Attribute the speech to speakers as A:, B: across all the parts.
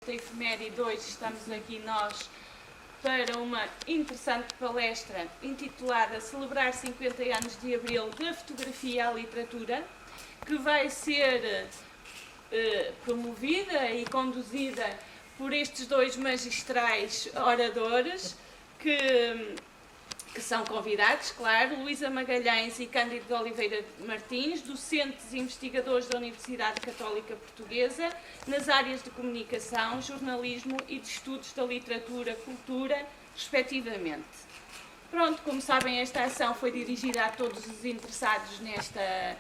A: da efeméride, hoje estamos aqui nós para uma interessante palestra intitulada Celebrar 50 anos de Abril da Fotografia à Literatura, que vai ser promovida e conduzida por estes dois magistrais oradores que são convidados, claro, Luísa Magalhães e Cândido de Oliveira Martins, docentes e investigadores da Universidade Católica Portuguesa, nas áreas de comunicação, jornalismo e de estudos da literatura, cultura, respectivamente. Pronto, como sabem, esta ação foi dirigida a todos os interessados nesta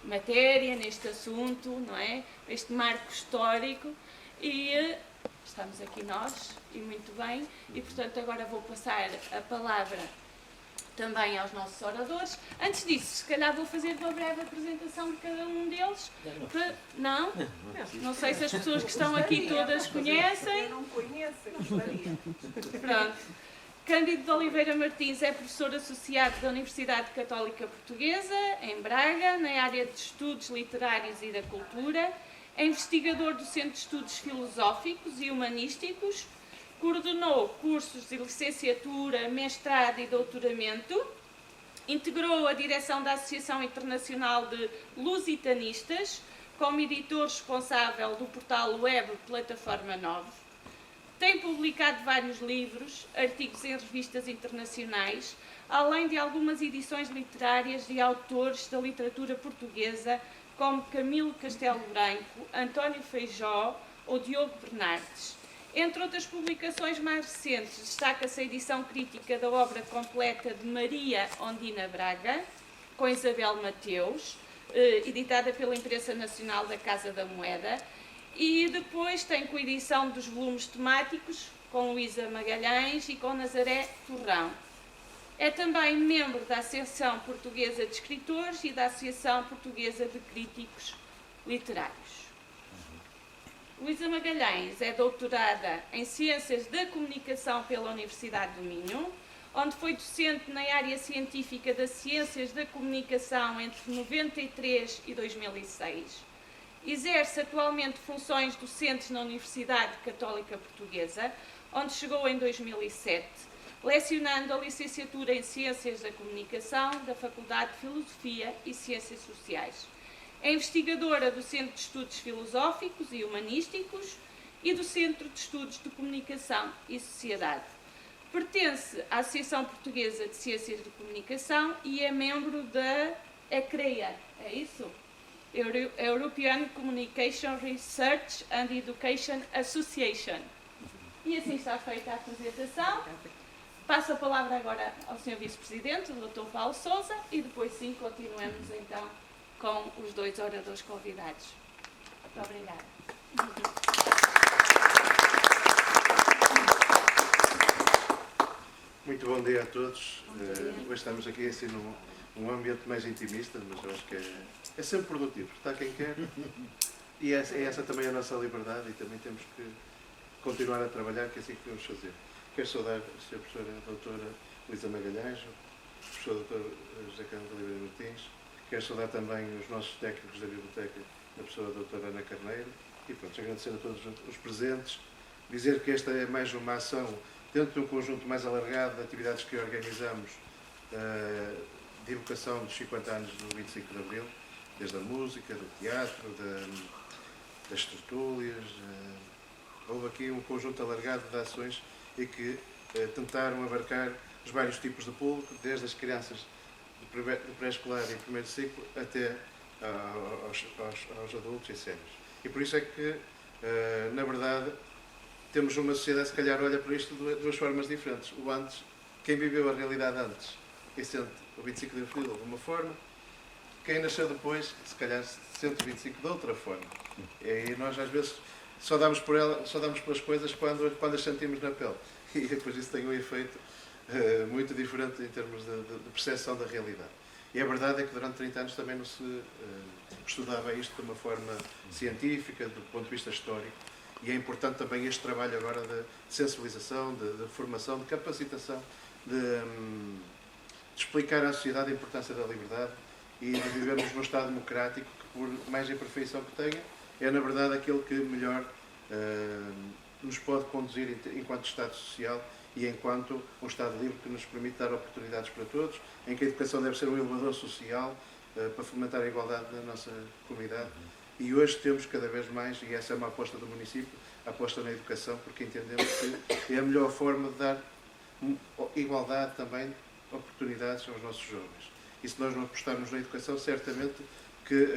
A: matéria, neste assunto, não é? Este marco histórico, e estamos aqui nós, e muito bem, e portanto agora vou passar a palavra também aos nossos oradores. Antes disso, se calhar vou fazer uma breve apresentação de cada um deles. Não? Não sei se as pessoas que estão aqui todas conhecem.
B: Eu não conheço, gostaria.
A: Pronto. Cândido de Oliveira Martins é professor associado da Universidade Católica Portuguesa, em Braga, na área de estudos literários e da cultura. É investigador do Centro de Estudos Filosóficos e Humanísticos. Coordenou cursos de licenciatura, mestrado e doutoramento, integrou a direção da Associação Internacional de Lusitanistas, como editor responsável do portal web Plataforma 9, tem publicado vários livros, artigos em revistas internacionais, além de algumas edições literárias de autores da literatura portuguesa, como Camilo Castelo Branco, António Feijó ou Diogo Bernardes. Entre outras publicações mais recentes, destaca-se a edição crítica da obra completa de Maria Ondina Braga, com Isabel Mateus, editada pela Imprensa Nacional da Casa da Moeda, e depois tem coedição dos volumes temáticos, com Luísa Magalhães e com Nazaré Torrão. É também membro da Associação Portuguesa de Escritores e da Associação Portuguesa de Críticos Literários. Luísa Magalhães é doutorada em Ciências da Comunicação pela Universidade do Minho, onde foi docente na área científica das Ciências da Comunicação entre 1993 e 2006. Exerce atualmente funções docentes na Universidade Católica Portuguesa, onde chegou em 2007, lecionando a licenciatura em Ciências da Comunicação da Faculdade de Filosofia e Ciências Sociais. É investigadora do Centro de Estudos Filosóficos e Humanísticos e do Centro de Estudos de Comunicação e Sociedade. Pertence à Associação Portuguesa de Ciências de Comunicação e é membro da ECREA, é isso? European Communication Research and Education Association. E assim está feita a apresentação. Passo a palavra agora ao Sr. Vice-Presidente, o Dr. Paulo Sousa, e depois sim continuamos então com os dois oradores convidados. Muito obrigada.
C: Muito bom dia a todos. Hoje estamos aqui assim num ambiente mais intimista, mas eu acho que é sempre produtivo. Está quem quer e é essa também a nossa liberdade, e também temos que continuar a trabalhar, que é assim que podemos fazer. Quero saudar a Sra. Professora Doutora Luísa Magalhães, o Professor Doutor José Cândido de Oliveira Martins. Quero saudar também os nossos técnicos da biblioteca, a Professora Doutora Ana Carneiro, e pronto, agradecer a todos os presentes, dizer que esta é mais uma ação dentro de um conjunto mais alargado de atividades que organizamos de evocação dos 50 anos do 25 de Abril, desde a música, do teatro, das tertúlias. Houve aqui um conjunto alargado de ações e que tentaram abarcar os vários tipos de público, desde as crianças de pré-escolar e primeiro ciclo até aos adultos e séniores. E por isso é que, na verdade, temos uma sociedade que se calhar olha para isto de duas formas diferentes. O antes, quem viveu a realidade antes e sente o 25 de Abril de alguma forma, quem nasceu depois, se calhar sente o 25 de outra forma. E nós às vezes só damos pelas coisas quando as sentimos na pele. E depois isso tem um efeito muito diferente em termos de percepção da realidade. E a verdade é que durante 30 anos também não se estudava isto de uma forma científica, do ponto de vista histórico, e é importante também este trabalho agora de sensibilização, de formação, de capacitação, de explicar à sociedade a importância da liberdade e de vivermos num Estado democrático que, por mais imperfeição que tenha, é na verdade aquele que melhor nos pode conduzir enquanto Estado social e enquanto um Estado livre que nos permite dar oportunidades para todos, em que a educação deve ser um elevador social para fomentar a igualdade na nossa comunidade. E hoje temos cada vez mais, e essa é uma aposta do município, a aposta na educação, porque entendemos que é a melhor forma de dar igualdade também, oportunidades aos nossos jovens. E se nós não apostarmos na educação, certamente que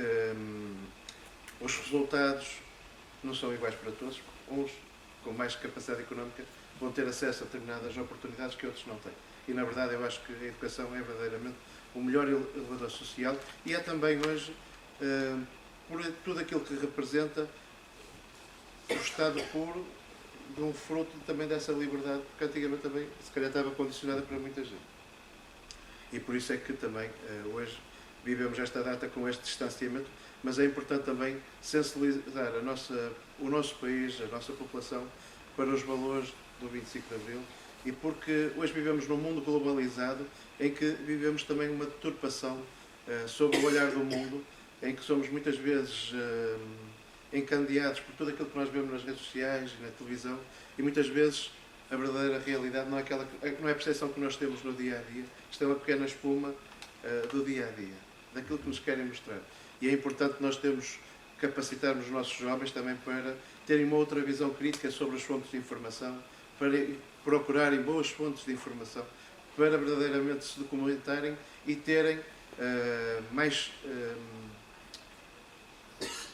C: os resultados não são iguais para todos. Uns com mais capacidade económica vão ter acesso a determinadas oportunidades que outros não têm. E, na verdade, eu acho que a educação é verdadeiramente o melhor elevador social e é também hoje, por tudo aquilo que representa, o estado puro de um fruto também dessa liberdade, porque antigamente também, se calhar, estava condicionada para muita gente. E por isso é que também, hoje, vivemos esta data com este distanciamento, mas é importante também sensibilizar o nosso país, a nossa população, para os valores do 25 de Abril, e porque hoje vivemos num mundo globalizado em que vivemos também uma deturpação sobre o olhar do mundo, em que somos muitas vezes encandeados por tudo aquilo que nós vemos nas redes sociais e na televisão, e muitas vezes a verdadeira realidade não é a percepção que nós temos no dia a dia, isto é uma pequena espuma do dia a dia, daquilo que nos querem mostrar. E é importante nós capacitarmos os nossos jovens também para terem uma outra visão crítica sobre as fontes de informação, para procurarem boas fontes de informação, para verdadeiramente se documentarem e terem mais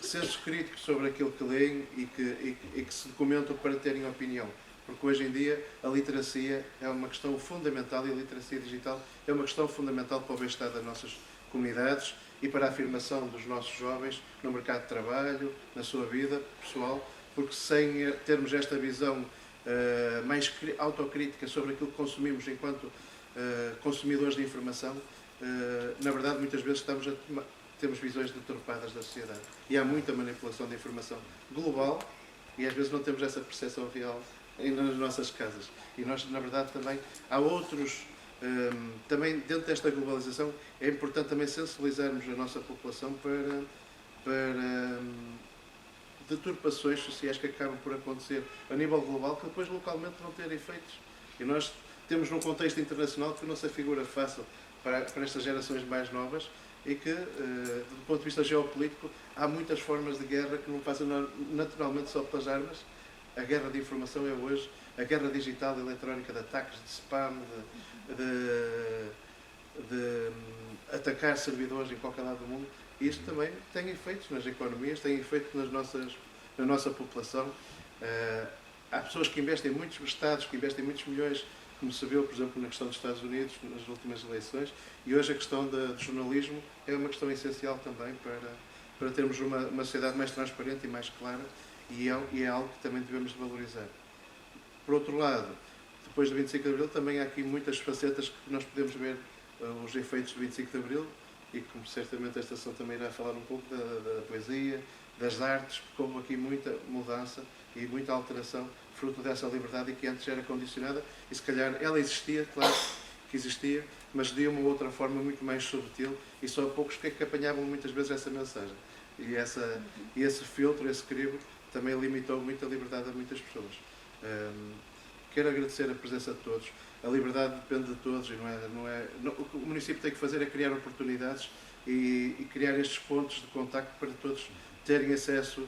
C: senso crítico sobre aquilo que leem e que se documentam para terem opinião. Porque hoje em dia a literacia é uma questão fundamental e a literacia digital é uma questão fundamental para o bem-estar das nossas comunidades e para a afirmação dos nossos jovens no mercado de trabalho, na sua vida pessoal, porque sem termos esta visão mais autocrítica sobre aquilo que consumimos enquanto consumidores de informação, na verdade muitas vezes temos visões deturpadas da sociedade. E há muita manipulação de informação global e às vezes não temos essa percepção real nas nossas casas. E nós, na verdade, também há outros... também dentro desta globalização é importante também sensibilizarmos a nossa população para deturpações sociais que acabam por acontecer a nível global, que depois localmente vão ter efeitos. E nós temos num contexto internacional que não se afigura fácil para estas gerações mais novas e que, do ponto de vista geopolítico, há muitas formas de guerra que não passam naturalmente só pelas armas. A guerra de informação é hoje, a guerra digital, eletrónica, de ataques, de spam, de atacar servidores em qualquer lado do mundo. E isto também tem efeitos nas economias, tem efeitos na nossa população. Há pessoas que investem, muitos estados que investem muitos milhões, como se viu, por exemplo, na questão dos Estados Unidos, nas últimas eleições, e hoje a questão do jornalismo é uma questão essencial também para termos uma sociedade mais transparente e mais clara, e é algo que também devemos valorizar. Por outro lado, depois do 25 de Abril, também há aqui muitas facetas que nós podemos ver os efeitos do 25 de Abril, e como certamente esta sessão também irá falar um pouco da poesia, das artes, porque houve aqui muita mudança e muita alteração, fruto dessa liberdade e que antes era condicionada, e se calhar ela existia, claro que existia, mas de uma outra forma muito mais subtil, e só poucos que apanhavam muitas vezes essa mensagem. E esse filtro, esse crivo, também limitou muito a liberdade a muitas pessoas. Quero agradecer a presença de todos. A liberdade depende de todos e o que o município tem que fazer é criar oportunidades e criar estes pontos de contacto para todos terem acesso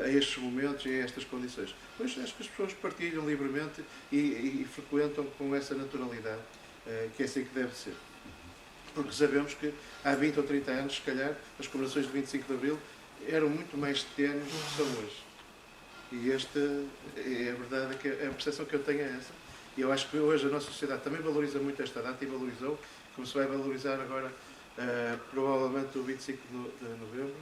C: a estes momentos e a estas condições. Pois acho que as pessoas partilham livremente e frequentam com essa naturalidade, que é assim que deve ser. Porque sabemos que há 20 ou 30 anos, se calhar, as comemorações de 25 de Abril eram muito mais tenues do que são hoje. E esta é a verdade, a percepção que eu tenho é essa. E eu acho que hoje a nossa sociedade também valoriza muito esta data e valorizou, como se vai valorizar agora, provavelmente o 25 de novembro.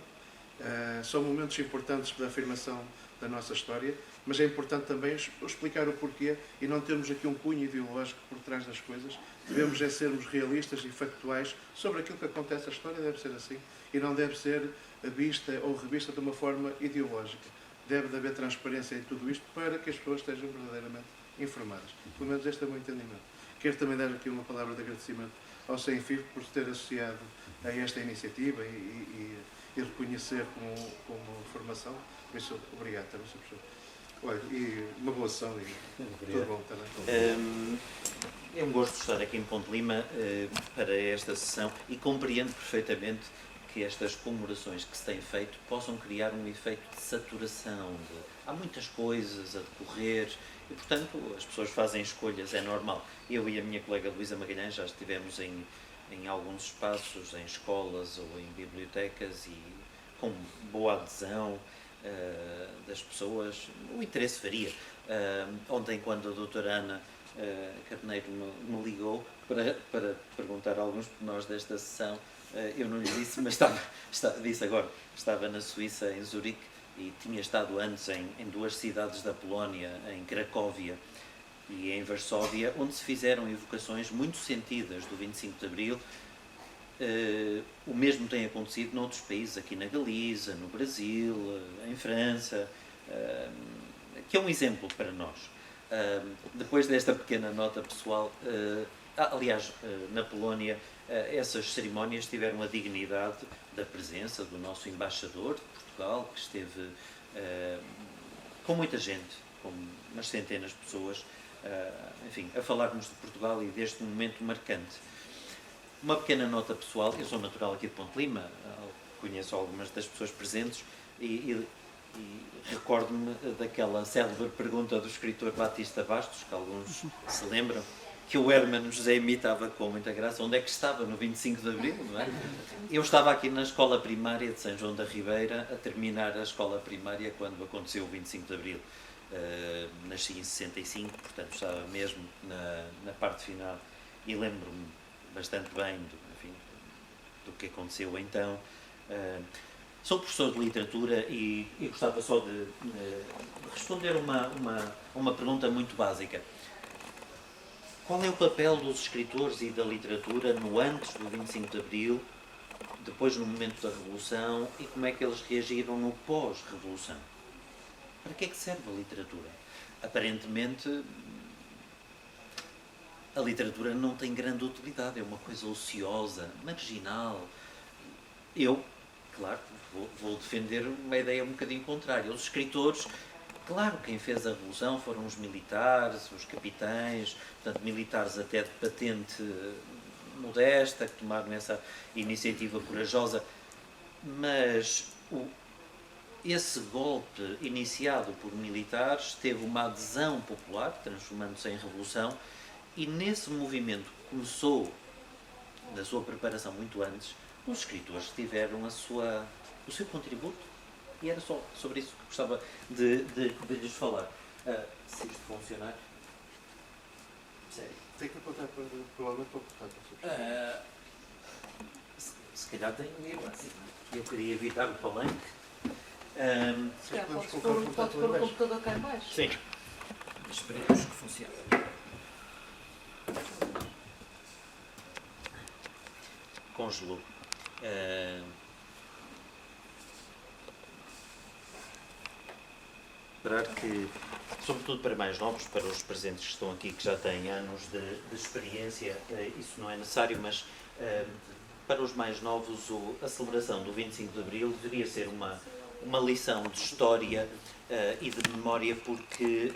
C: São momentos importantes da afirmação da nossa história, mas é importante também explicar o porquê e não termos aqui um cunho ideológico por trás das coisas. Devemos é sermos realistas e factuais sobre aquilo que acontece. A história deve ser assim e não deve ser vista ou revista de uma forma ideológica. Deve haver transparência em tudo isto para que as pessoas estejam verdadeiramente informadas. Pelo menos este é o meu entendimento. Quero também dar aqui uma palavra de agradecimento ao Sem-Fio por se ter associado a esta iniciativa e reconhecer como formação. Por isso, obrigado, Sr. Professor. Olha, e uma boa sessão e tudo bom também.
D: É um gosto estar aqui em Ponte Lima para esta sessão e compreendo perfeitamente que estas comemorações que se têm feito possam criar um efeito de saturação. Há muitas coisas a decorrer e, portanto, as pessoas fazem escolhas, é normal. Eu e a minha colega Luísa Magalhães já estivemos em alguns espaços, em escolas ou em bibliotecas e com boa adesão das pessoas. O interesse varia. Ontem, quando a doutora Ana Carneiro me ligou para perguntar alguns pormenores desta sessão, eu não lhe disse, mas disse agora, estava na Suíça, em Zurique, e tinha estado antes em duas cidades da Polónia, em Cracóvia e em Varsóvia, onde se fizeram evocações muito sentidas do 25 de Abril. O mesmo tem acontecido noutros países, aqui na Galiza, no Brasil, em França, que é um exemplo para nós. Depois desta pequena nota pessoal, aliás, na Polónia, essas cerimónias tiveram a dignidade da presença do nosso embaixador de Portugal, que esteve com muita gente, com umas centenas de pessoas, enfim, a falar-nos de Portugal e deste momento marcante. Uma pequena nota pessoal, eu sou natural aqui de Ponte Lima, conheço algumas das pessoas presentes e recordo-me daquela célebre pergunta do escritor Batista Bastos, que alguns se lembram, que o Hermano José imitava com muita graça. Onde é que estava no 25 de Abril, não é? Eu estava aqui na escola primária de São João da Ribeira, a terminar a escola primária quando aconteceu o 25 de Abril. Nasci em 65, portanto estava mesmo na parte final e lembro-me bastante bem do que aconteceu então. Sou professor de literatura e gostava só de responder uma pergunta muito básica. Qual é o papel dos escritores e da literatura no antes do 25 de Abril, depois no momento da Revolução, e como é que eles reagiram no pós-Revolução? Para que é que serve a literatura? Aparentemente, a literatura não tem grande utilidade, é uma coisa ociosa, marginal. Eu, claro, vou defender uma ideia um bocadinho contrária. Os escritores, claro, quem fez a Revolução foram os militares, os capitães, portanto, militares até de patente modesta, que tomaram essa iniciativa corajosa, mas esse golpe iniciado por militares teve uma adesão popular, transformando-se em revolução, e nesse movimento que começou, na sua preparação muito antes, os escritores tiveram o seu contributo, e era só sobre isso que gostava de lhes falar. Se isto funcionar... Sério?
C: Tem que apontar provavelmente para o portátil.
D: Se calhar tem um erro assim. Eu queria evitar o palanque.
B: Se calhar pode pôr o computador cá em baixo.
D: Sim. Esperemos que funcione. Congelou. Esperar que, sobretudo para mais novos, para os presentes que estão aqui, que já têm anos de experiência, isso não é necessário, mas para os mais novos a celebração do 25 de Abril deveria ser uma lição de história e de memória, porque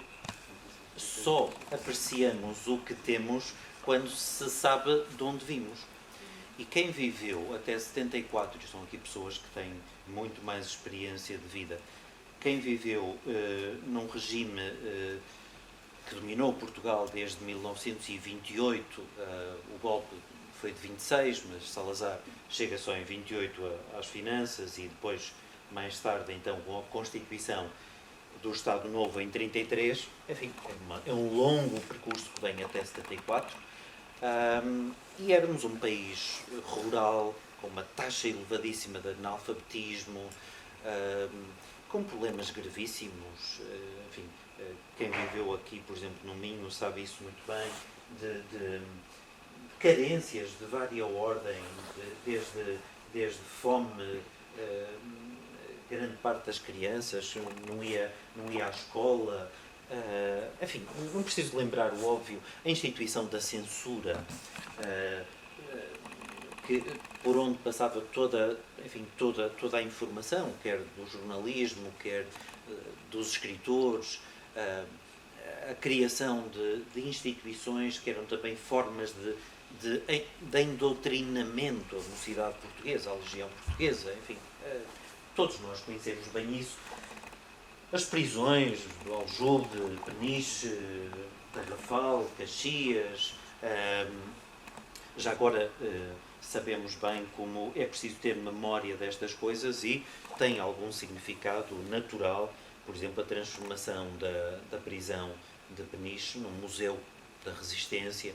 D: só apreciamos o que temos quando se sabe de onde vimos. E quem viveu até 74, e são aqui pessoas que têm muito mais experiência de vida, quem viveu num regime que dominou Portugal desde 1928, o golpe foi de 26, mas Salazar chega só em 28 às finanças e depois, mais tarde, então, com a Constituição do Estado Novo em 33, enfim, é um longo percurso que vem até 74, e éramos um país rural, com uma taxa elevadíssima de analfabetismo, com problemas gravíssimos, enfim, quem viveu aqui, por exemplo, no Minho, sabe isso muito bem, de carências de vária ordem, desde fome, grande parte das crianças não ia à escola, enfim, não preciso lembrar o óbvio, a instituição da censura, que, por onde passava toda a informação, quer do jornalismo, quer dos escritores, a criação de instituições que eram também formas de endoutrinamento à mocidade portuguesa, à legião portuguesa, enfim, todos nós conhecemos bem isso. As prisões do Aljube, Peniche, Tarrafal, Caxias, já agora sabemos bem como é preciso ter memória destas coisas e tem algum significado natural, por exemplo, a transformação da prisão de Peniche num museu da resistência,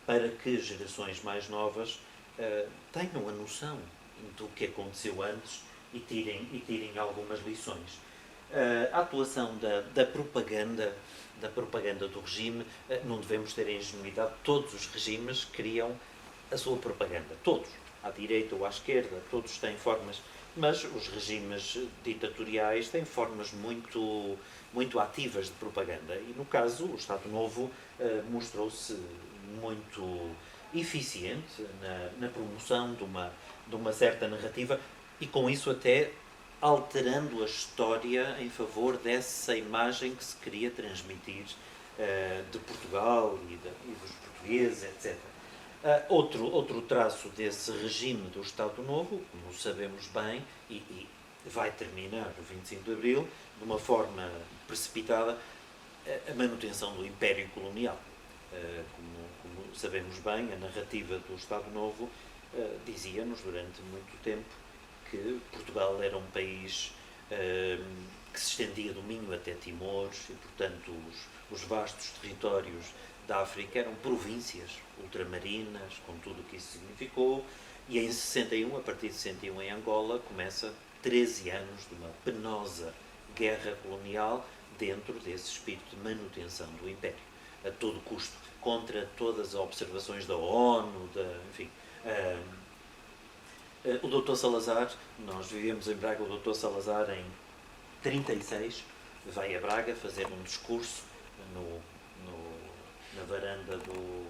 D: para que gerações mais novas tenham a noção do que aconteceu antes e tirem algumas lições. A atuação da propaganda do regime, não devemos ter a ingenuidade, todos os regimes criam a sua propaganda, todos, à direita ou à esquerda, todos têm formas, mas os regimes ditatoriais têm formas muito ativas de propaganda e, no caso, o Estado Novo mostrou-se muito eficiente na promoção de uma certa narrativa e, com isso, até alterando a história em favor dessa imagem que se queria transmitir de Portugal e dos portugueses, etc. Outro traço desse regime do Estado Novo, como sabemos bem, e vai terminar o 25 de Abril, de uma forma precipitada, a manutenção do Império Colonial. Como sabemos bem, a narrativa do Estado Novo dizia-nos durante muito tempo que Portugal era um país que se estendia do Minho até Timor e, portanto, os vastos territórios da África eram províncias ultramarinas, com tudo o que isso significou, e em 61, a partir de 61 em Angola, começa 13 anos de uma penosa guerra colonial dentro desse espírito de manutenção do Império, a todo custo, contra todas as observações da ONU, enfim. O Dr. Salazar, nós vivemos em Braga, o Dr. Salazar em 36 vai a Braga fazer um discurso na varanda do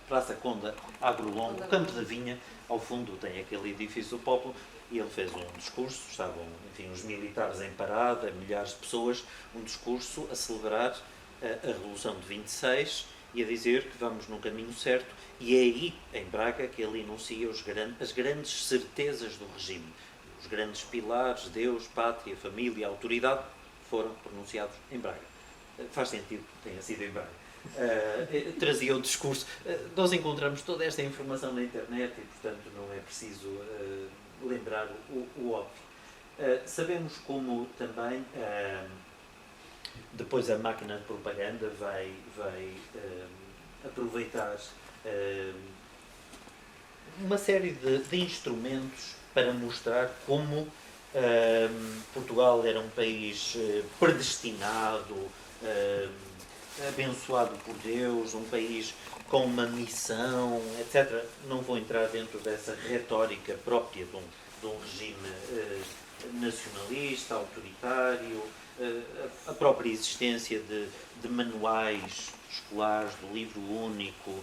D: Praça Conda Agrolongo, Campo da Vinha, ao fundo tem aquele edifício do Popolo, e ele fez um discurso, estavam, enfim, os militares em parada, milhares de pessoas, um discurso a celebrar a Revolução de 26 e a dizer que vamos no caminho certo, e é aí, em Braga, que ele enuncia as grandes certezas do regime. Os grandes pilares, Deus, pátria, família, autoridade, foram pronunciados em Braga. Faz sentido que tenha sido em Braga. Trazia o discurso. Nós encontramos toda esta informação na internet e, portanto, não é preciso lembrar o óbvio. Sabemos como também depois a máquina de propaganda vai aproveitar uma série de instrumentos para mostrar como Portugal era um país predestinado, abençoado por Deus, um país com uma missão, etc. Não vou entrar dentro dessa retórica própria de um regime nacionalista, autoritário, a própria existência de manuais escolares, do livro único,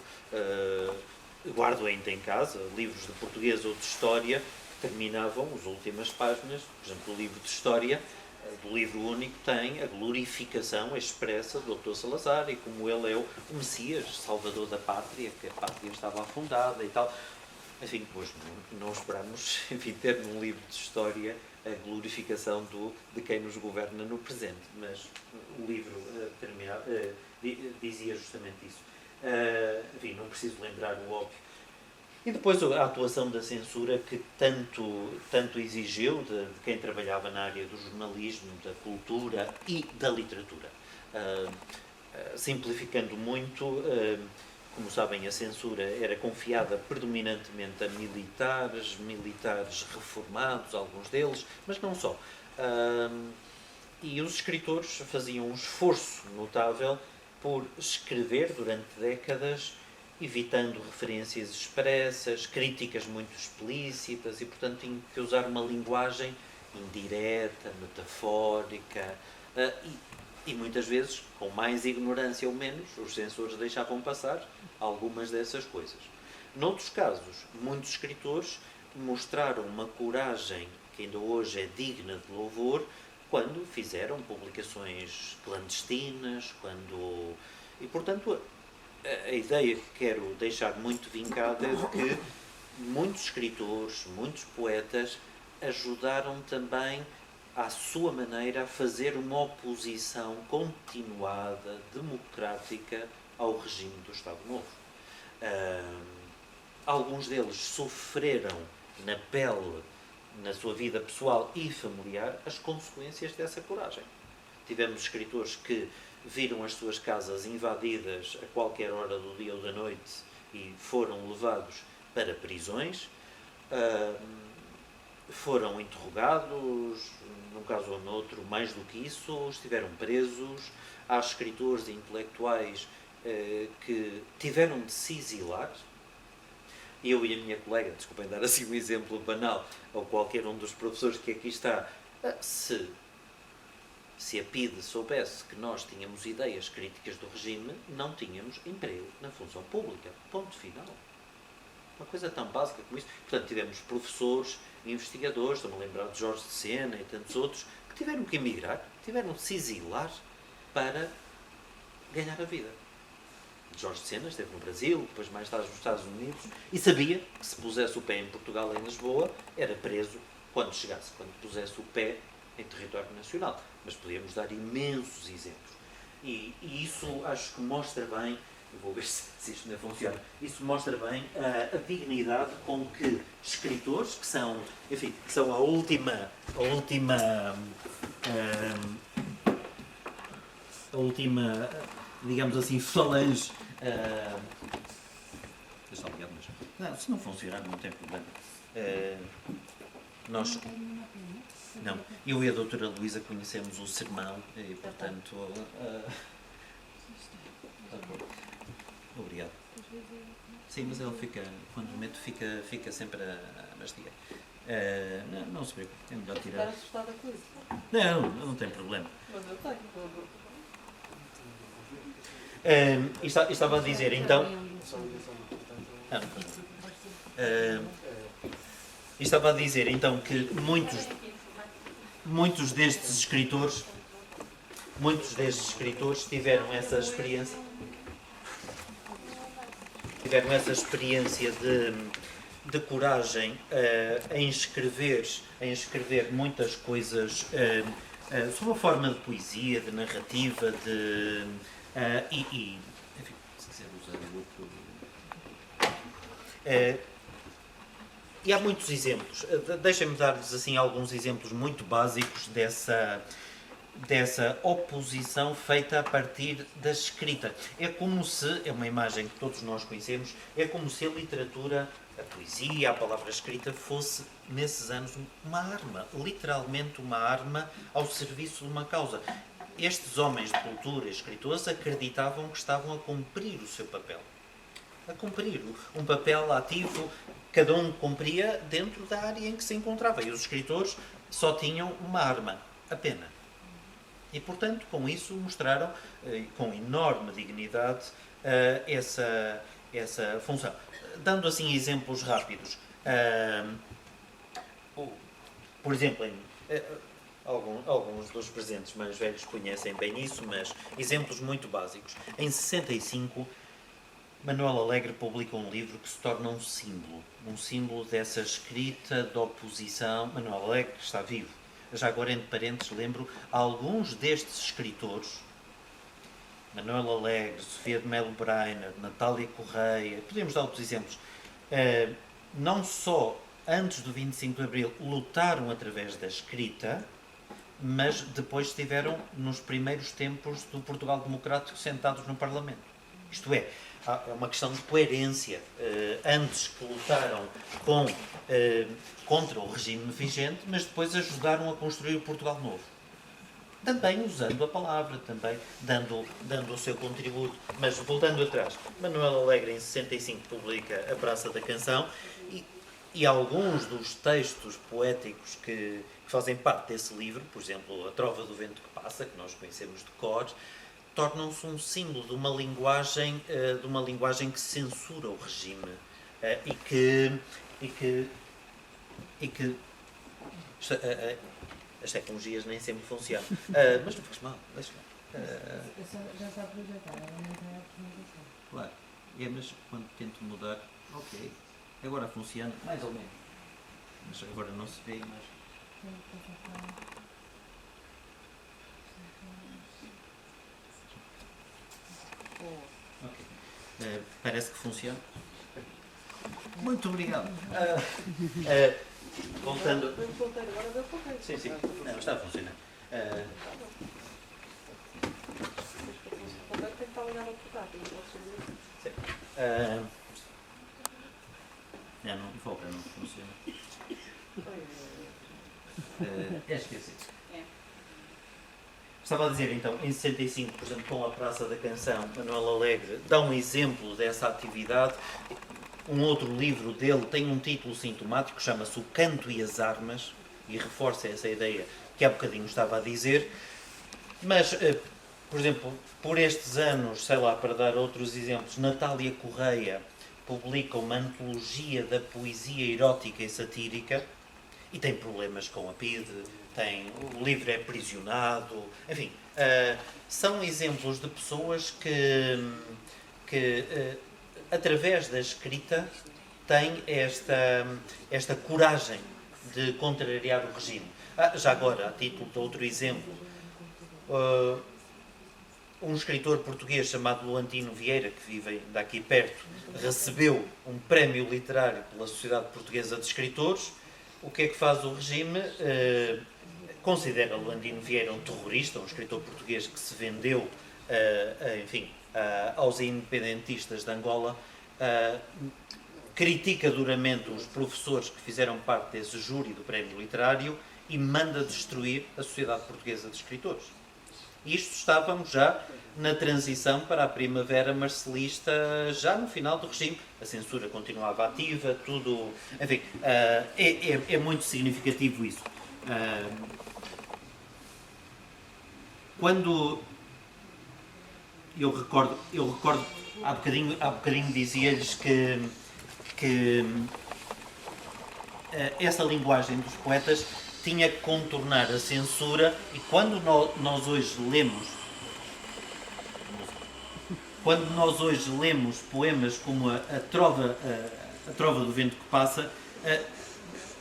D: guardo ainda em casa, livros de português ou de história, que terminavam as últimas páginas, por exemplo, o livro de história, do livro único, tem a glorificação expressa do Dr. Salazar e como ele é o Messias, salvador da pátria, que a pátria estava afundada e tal. Enfim, pois não esperamos, enfim, ter num livro de história a glorificação de quem nos governa no presente, mas o livro dizia justamente isso. Enfim, não preciso lembrar o óbvio. E depois a atuação da censura que tanto exigiu de quem trabalhava na área do jornalismo, da cultura e da literatura. Simplificando muito, como sabem, a censura era confiada predominantemente a militares reformados, alguns deles, mas não só. E os escritores faziam um esforço notável por escrever durante décadas, evitando referências expressas, críticas muito explícitas e, portanto, tinham que usar uma linguagem indireta, metafórica e muitas vezes, com mais ignorância ou menos, os censores deixavam passar algumas dessas coisas. Noutros casos, muitos escritores mostraram uma coragem que ainda hoje é digna de louvor quando fizeram publicações clandestinas, E, portanto, a ideia que quero deixar muito vincada é de que muitos escritores, muitos poetas ajudaram também, à sua maneira, a fazer uma oposição continuada, democrática, ao regime do Estado Novo. Alguns deles sofreram na pele, na sua vida pessoal e familiar, as consequências dessa coragem. Tivemos escritores que viram as suas casas invadidas a qualquer hora do dia ou da noite e foram levados para prisões, foram interrogados, num caso ou noutro, mais do que isso, estiveram presos. Há escritores e intelectuais que tiveram de se exilar. Eu e a minha colega, desculpem dar assim um exemplo banal, ou qualquer um dos professores que aqui está, se a PIDE soubesse que nós tínhamos ideias críticas do regime, não tínhamos emprego na função pública. Ponto final. Uma coisa tão básica como isso. Portanto, tivemos professores, investigadores, estou-me a lembrar de Jorge de Sena e tantos outros, que tiveram que emigrar, tiveram de se exilar para ganhar a vida. Jorge de Sena esteve no Brasil, depois mais tarde nos Estados Unidos, e sabia que se pusesse o pé em Portugal, em Lisboa, era preso quando chegasse, quando pusesse o pé em território nacional. Mas podíamos dar imensos exemplos. E isso acho que mostra bem, eu vou ver se isto ainda funciona, isso mostra bem a dignidade com que escritores, que são, enfim, que são a última digamos assim, falange. Não, se não funcionar, não tem problema. Nós, não, eu e a doutora Luísa conhecemos o sermão e, portanto, obrigado. Sim, mas ele fica, quando meto, fica sempre a mastigar. Não se preocupe, é melhor tirar.
B: Está assustado a coisa?
D: Não tem problema.
B: Mas eu tenho.
D: Estava a dizer, então... estava a dizer, então, que muitos destes escritores tiveram essa experiência de coragem em escrever muitas coisas sob a forma de poesia, de narrativa, enfim, se quiser usar o outro... E há muitos exemplos. Deixem-me dar-vos assim alguns exemplos muito básicos dessa oposição feita a partir da escrita. É como se, é uma imagem que todos nós conhecemos, é como se a literatura, a poesia, a palavra escrita fosse, nesses anos, uma arma, literalmente uma arma ao serviço de uma causa. Estes homens de cultura, escritores, acreditavam que estavam a cumprir o seu papel. A cumprir um papel ativo, cada um cumpria dentro da área em que se encontrava. E os escritores só tinham uma arma, a pena. E, portanto, com isso mostraram, com enorme dignidade, essa função. Dando assim exemplos rápidos. Por exemplo, alguns dos presentes mais velhos conhecem bem isso, mas exemplos muito básicos. Em 65, Manuel Alegre publica um livro que se torna um símbolo dessa escrita de oposição. Manuel Alegre está vivo. Já agora, entre parênteses, lembro, alguns destes escritores, Manuel Alegre, Sofia de Melo Brainer, Natália Correia, podemos dar outros exemplos, não só antes do 25 de Abril lutaram através da escrita, mas depois estiveram nos primeiros tempos do Portugal Democrático sentados no Parlamento. Isto é uma questão de coerência. Antes que lutaram contra o regime vigente, mas depois ajudaram a construir o Portugal Novo. Também usando a palavra, também dando o seu contributo. Mas voltando atrás, Manuel Alegre em 65 publica A Praça da Canção e alguns dos textos poéticos que fazem parte desse livro, por exemplo, A Trova do Vento que Passa, que nós conhecemos de cor, tornam-se um símbolo de uma linguagem que censura o regime as tecnologias nem sempre funcionam. Mas não faz mal, deixa lá.
E: Já está projetado, não tem a apresentação.
D: Claro, mas quando tento mudar, ok, agora funciona, mais ou menos. Mas agora não se vê, mas... Ok. Parece que funciona. Muito obrigado. Voltando...
E: Vamos voltar agora a ver o papel.
D: Sim, sim. Não, está a funcionar.
E: O papel tem que estar ligado ao portátil, não pode ser.
D: Sim. Não, volta, não funciona. Esqueci. Estava a dizer então, em 65, por exemplo, com a Praça da Canção, Manuel Alegre dá um exemplo dessa atividade. Um outro livro dele tem um título sintomático, chama-se O Canto e as Armas, e reforça essa ideia que há bocadinho estava a dizer. Mas, por exemplo, por estes anos, sei lá, para dar outros exemplos, Natália Correia publica uma antologia da poesia erótica e satírica, e tem problemas com a PIDE, o livro é aprisionado, enfim, são exemplos de pessoas que através da escrita têm esta coragem de contrariar o regime. Já agora, a título de outro exemplo, um escritor português chamado Leontino Vieira, que vive daqui perto, recebeu um prémio literário pela Sociedade Portuguesa de Escritores. O que é que faz o regime? Considera Leontino Vieira um terrorista, um escritor português que se vendeu, aos independentistas de Angola, critica duramente os professores que fizeram parte desse júri do prémio literário e manda destruir a Sociedade Portuguesa de Escritores. Isto estávamos já na transição para a primavera marcelista, já no final do regime. A censura continuava ativa, tudo... Enfim, é muito significativo isso. Quando eu recordo há bocadinho dizia-lhes que essa linguagem dos poetas tinha que contornar a censura, e quando nós hoje lemos poemas como a Trova do Vento que Passa,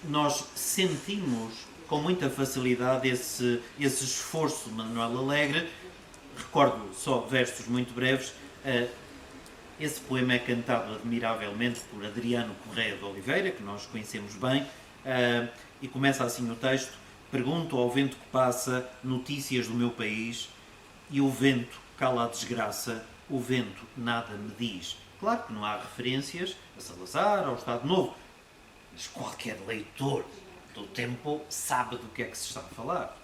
D: nós sentimos com muita facilidade esse esforço de Manuel Alegre. Recordo só versos muito breves. Esse poema é cantado admiravelmente por Adriano Correia de Oliveira, que nós conhecemos bem, e começa assim o texto: pergunto ao vento que passa notícias do meu país, e o vento cala a desgraça, o vento nada me diz. Claro que não há referências a Salazar, ao Estado Novo, mas qualquer leitor do tempo sabe do que é que se está a falar.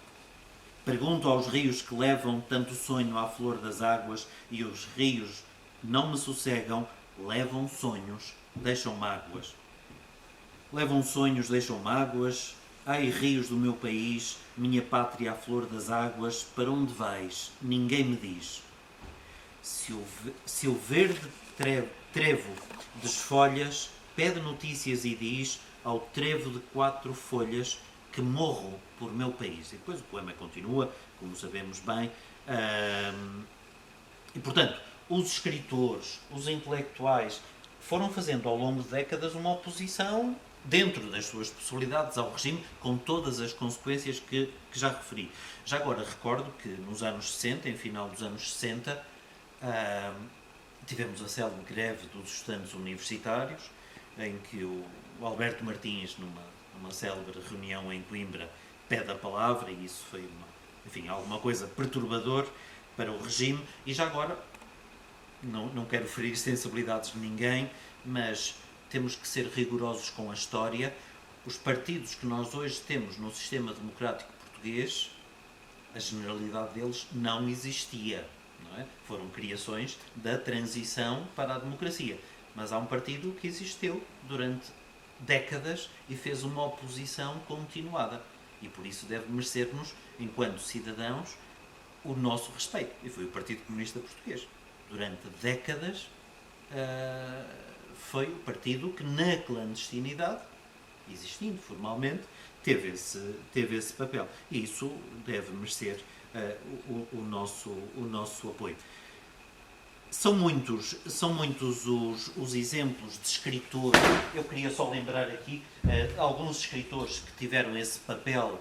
D: Pergunto aos rios que levam tanto sonho à flor das águas, e os rios não me sossegam, levam sonhos, deixam mágoas. Levam sonhos, deixam mágoas. Ai, rios do meu país, minha pátria à flor das águas, para onde vais? Ninguém me diz. Se o verde trevo desfolhas, pede notícias e diz ao trevo de 4 folhas que morro por meu país. E depois o poema continua, como sabemos bem. E, portanto, os escritores, os intelectuais, foram fazendo ao longo de décadas uma oposição dentro das suas possibilidades ao regime, com todas as consequências que já referi. Já agora recordo que nos anos 60, em final dos anos 60, tivemos a célebre greve dos estudantes universitários, em que o Alberto Martins, numa célebre reunião em Coimbra, pede a palavra, e isso foi alguma coisa perturbador para o regime. E já agora, não quero ferir sensibilidades de ninguém, mas temos que ser rigorosos com a história. Os partidos que nós hoje temos no sistema democrático português, a generalidade deles não existia, não é? Foram criações da transição para a democracia. Mas há um partido que existiu durante décadas e fez uma oposição continuada. E por isso deve merecer-nos, enquanto cidadãos, o nosso respeito. E foi o Partido Comunista Português. Durante décadas foi o partido que, na clandestinidade, existindo formalmente,
F: teve esse papel. E isso deve merecer o nosso apoio. São muitos os exemplos de escritores. Eu queria só lembrar aqui alguns escritores que tiveram esse papel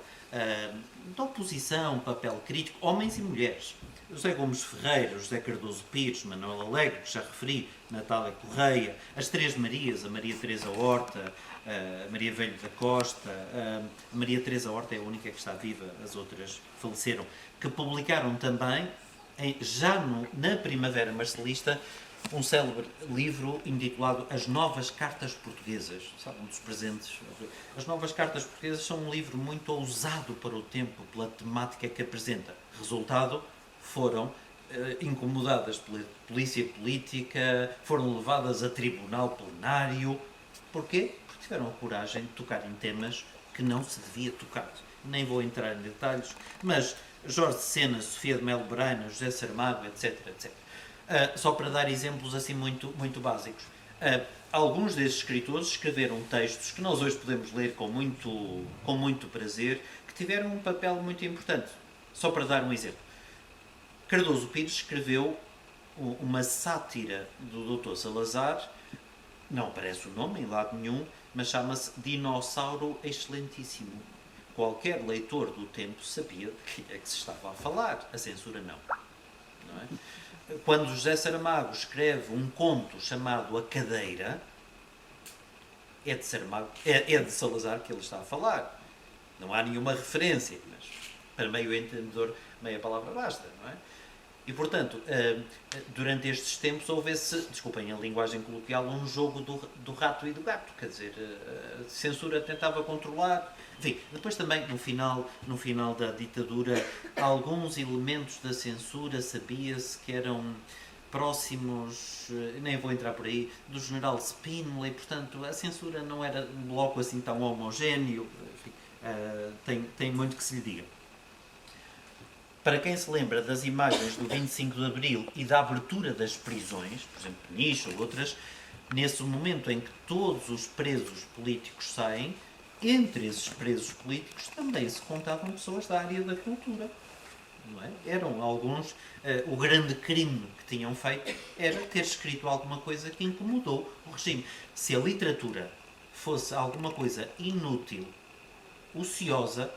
F: de oposição, papel crítico, homens e mulheres. José Gomes Ferreira, José Cardoso Pires, Manuel Alegre, que já referi, Natália Correia, as Três Marias, a Maria Teresa Horta, a Maria Velho da Costa, a Maria Teresa Horta é a única que está viva, as outras faleceram, que publicaram também, já na Primavera Marcelista, um célebre livro intitulado As Novas Cartas Portuguesas. Sabe, um dos presentes. As Novas Cartas Portuguesas são um livro muito ousado para o tempo, pela temática que apresenta. Resultado, foram incomodadas pela polícia política, foram levadas a tribunal plenário. Porquê? Porque tiveram a coragem de tocar em temas que não se devia tocar. Nem vou entrar em detalhes, mas Jorge Sena, Sofia de Melo Braina, José Saramago, etc, etc. Só para dar exemplos assim muito básicos. Alguns desses escritores escreveram textos que nós hoje podemos ler com muito prazer, que tiveram um papel muito importante. Só para dar um exemplo. Cardoso Pires escreveu uma sátira do Dr. Salazar, não aparece o nome em lado nenhum, mas chama-se Dinossauro Excelentíssimo. Qualquer leitor do tempo sabia de que é que se estava a falar, a censura não é? Quando José Saramago escreve um conto chamado A Cadeira, é de Salazar que ele está a falar. Não há nenhuma referência, mas para meio entendedor, meia palavra basta, não é? E, portanto, durante estes tempos houve desculpem a linguagem coloquial, um jogo do rato e do gato, quer dizer, a censura tentava controlar. Enfim, depois também, no final da ditadura, alguns elementos da censura sabia-se que eram próximos, nem vou entrar por aí, do general Spínola, e, portanto, a censura não era um bloco assim tão homogéneo. Enfim, tem muito que se lhe diga. Para quem se lembra das imagens do 25 de Abril e da abertura das prisões, por exemplo, Peniche ou outras, nesse momento em que todos os presos políticos saem, entre esses presos políticos também se contavam pessoas da área da cultura. Não é? Eram alguns, o grande crime que tinham feito era ter escrito alguma coisa que incomodou o regime. Se a literatura fosse alguma coisa inútil, ociosa,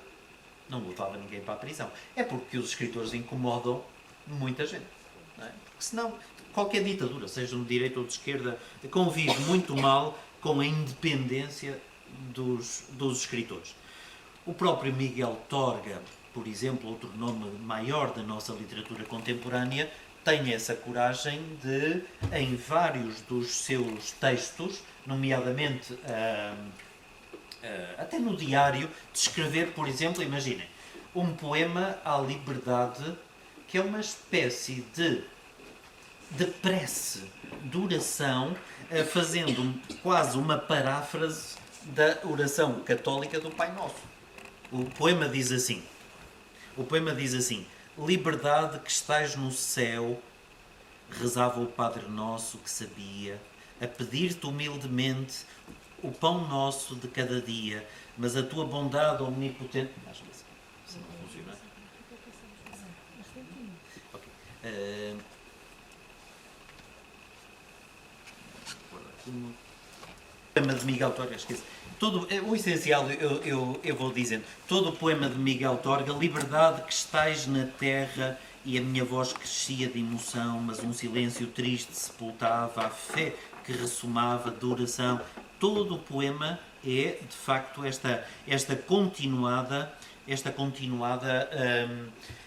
F: não levava ninguém para a prisão. É porque os escritores incomodam muita gente. Não é? Porque senão, qualquer ditadura, seja de direita ou de esquerda, convive muito mal com a independência dos escritores. O próprio Miguel Torga, por exemplo, outro nome maior da nossa literatura contemporânea, tem essa coragem de, em vários dos seus textos, nomeadamente até no diário, de escrever, por exemplo, imaginem, um poema à liberdade, que é uma espécie de prece, de oração, fazendo quase uma paráfrase da oração católica do Pai Nosso. O poema diz assim, liberdade que estás no céu, rezava o Padre Nosso que sabia, a pedir-te humildemente o pão nosso de cada dia, mas a tua bondade omnipotente... Acho que isso não funciona. Okay. O poema de Miguel Torga, esqueci. O essencial, eu vou dizendo, todo o poema de Miguel Torga, liberdade que estais na terra, e a minha voz crescia de emoção, mas um silêncio triste sepultava a fé que ressumava de oração. Todo o poema é, de facto, esta continuada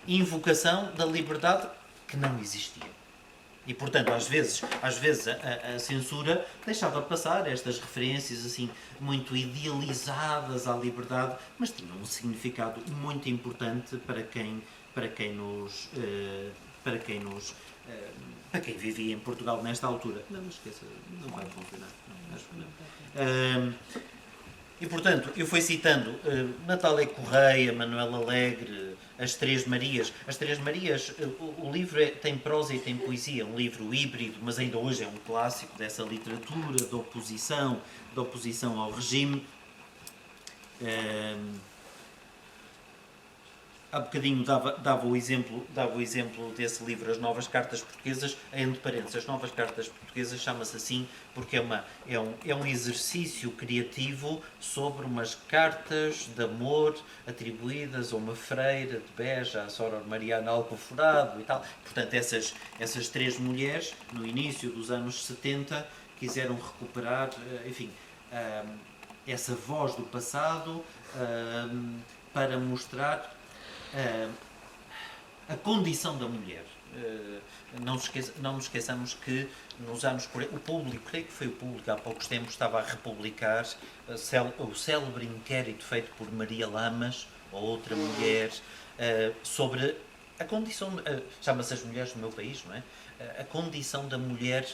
F: invocação da liberdade que não existia. E, portanto, às vezes a censura deixava passar estas referências assim muito idealizadas à liberdade, mas tinham um significado muito importante para quem vivia em Portugal nesta altura. Não esqueça, não vai funcionar. E, portanto, eu fui citando Natália Correia, Manuel Alegre, As Três Marias. As Três Marias, o livro tem prosa e tem poesia, um livro híbrido, mas ainda hoje é um clássico dessa literatura, da oposição ao regime. há bocadinho dava o exemplo desse livro, As Novas Cartas Portuguesas, entre parênteses, As Novas Cartas Portuguesas chama-se assim porque é um exercício criativo sobre umas cartas de amor atribuídas a uma freira de Beja, a Sor Mariana Alcoforado e tal. Portanto, essas três mulheres, no início dos anos 70, quiseram recuperar, enfim, essa voz do passado para mostrar a condição da mulher. Não nos esqueçamos que nos anos 40, o público, creio que foi o público há poucos tempos, estava a republicar o célebre inquérito feito por Maria Lamas, ou outra mulher, sobre a condição, chama-se As Mulheres do Meu País, não é? A condição da mulher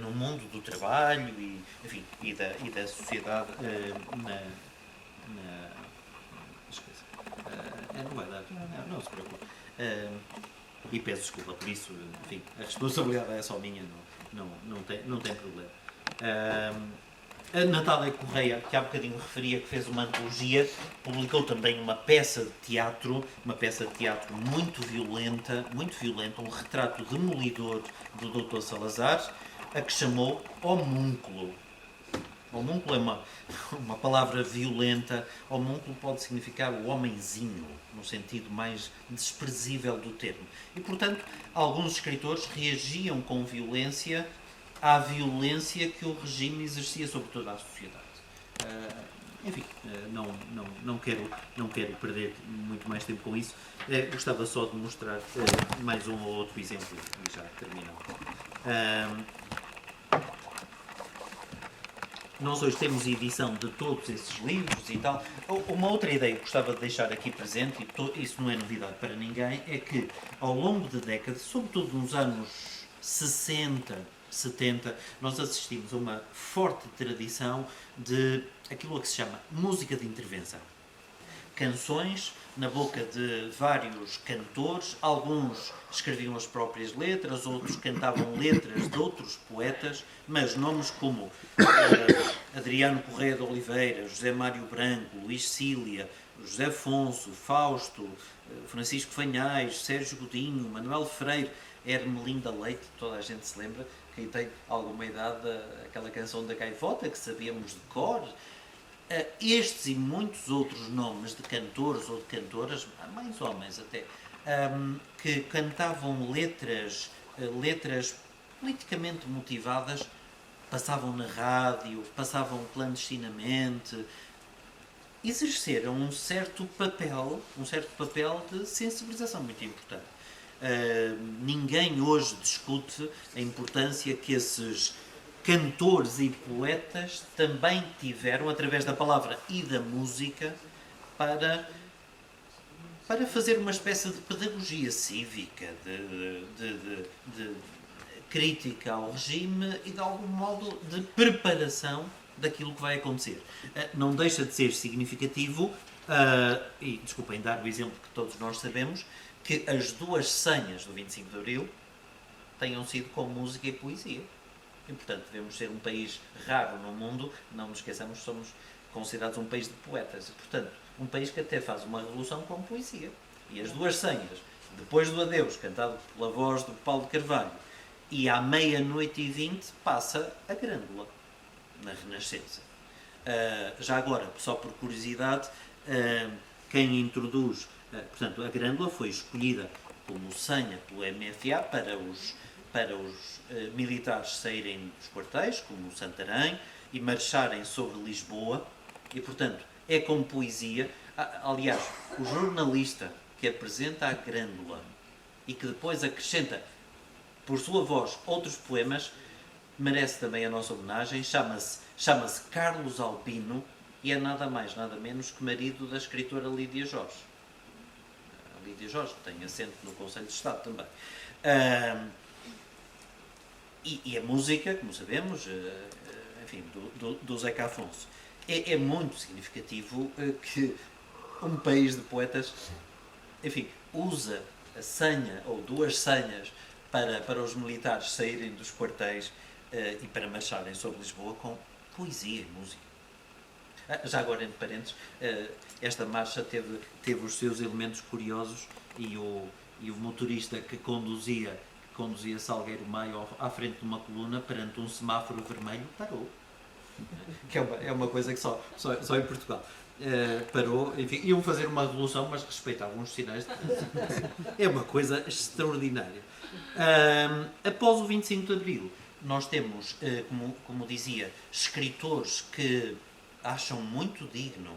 F: no mundo do trabalho e, enfim, e da sociedade não vai dar, não se preocupe. E peço desculpa por isso, enfim, a responsabilidade é só minha, não tem problema. A Natália Correia, que há bocadinho referia, que fez uma antologia, publicou também uma peça de teatro muito violenta, um retrato demolidor do Dr. Salazar, a que chamou Homúnculo. Homúnculo é uma palavra violenta. Homúnculo pode significar o homenzinho, no sentido mais desprezível do termo. E, portanto, alguns escritores reagiam com violência à violência que o regime exercia sobre toda a sociedade. Enfim, não quero perder muito mais tempo com isso. Gostava só de mostrar mais um ou outro exemplo e já terminamos. Nós hoje temos edição de todos esses livros e tal. Uma outra ideia que gostava de deixar aqui presente, e isso não é novidade para ninguém, é que ao longo de décadas, sobretudo nos anos 60, 70, nós assistimos a uma forte tradição de aquilo que se chama música de intervenção. Canções na boca de vários cantores, alguns escreviam as próprias letras, outros cantavam letras de outros poetas, mas nomes como Adriano Correia de Oliveira, José Mário Branco, Luís Cília, José Afonso, Fausto, Francisco Fanhais, Sérgio Godinho, Manuel Freire, Hermelinda Leite, toda a gente se lembra, quem tem alguma idade, aquela canção da Gaivota que sabíamos de cor. Estes e muitos outros nomes de cantores ou de cantoras, mais homens até, que cantavam letras politicamente motivadas, passavam na rádio, passavam clandestinamente, exerceram um certo papel de sensibilização muito importante. Ninguém hoje discute a importância que esses cantores e poetas também tiveram, através da palavra e da música, para fazer uma espécie de pedagogia cívica, de crítica ao regime e, de algum modo, de preparação daquilo que vai acontecer. Não deixa de ser significativo, e desculpem dar o exemplo que todos nós sabemos, que as duas senhas do 25 de Abril tenham sido com música e poesia. E, portanto, devemos ser um país raro no mundo, não nos esqueçamos que somos considerados um país de poetas. E, portanto, um país que até faz uma revolução com poesia. E as duas senhas, depois do adeus, cantado pela voz do Paulo de Carvalho, e à 00:20 passa a Grândola, na Renascença. Já agora, só por curiosidade, quem introduz... portanto, a Grândola foi escolhida como senha pelo MFA para os militares saírem dos quartéis, como Santarém, e marcharem sobre Lisboa, e, portanto, é com poesia. Aliás, o jornalista que apresenta a Grândola e que depois acrescenta, por sua voz, outros poemas, merece também a nossa homenagem. Chama-se Carlos Albino e é nada mais, nada menos que marido da escritora Lídia Jorge. A Lídia Jorge tem assento no Conselho de Estado também. E a música, como sabemos, enfim, do Zeca Afonso. É muito significativo que um país de poetas, enfim, usa a senha ou duas senhas para os militares saírem dos quartéis e para marcharem sobre Lisboa com poesia e música. Já agora, entre parênteses, esta marcha teve os seus elementos curiosos e o motorista que conduzia Salgueiro Maio à frente de uma coluna perante um semáforo vermelho parou. Que é uma coisa que só em Portugal. Parou, enfim, iam fazer uma revolução, mas respeitavam os sinais de trânsito. É uma coisa extraordinária. Após o 25 de Abril, nós temos, como dizia, escritores que acham muito digno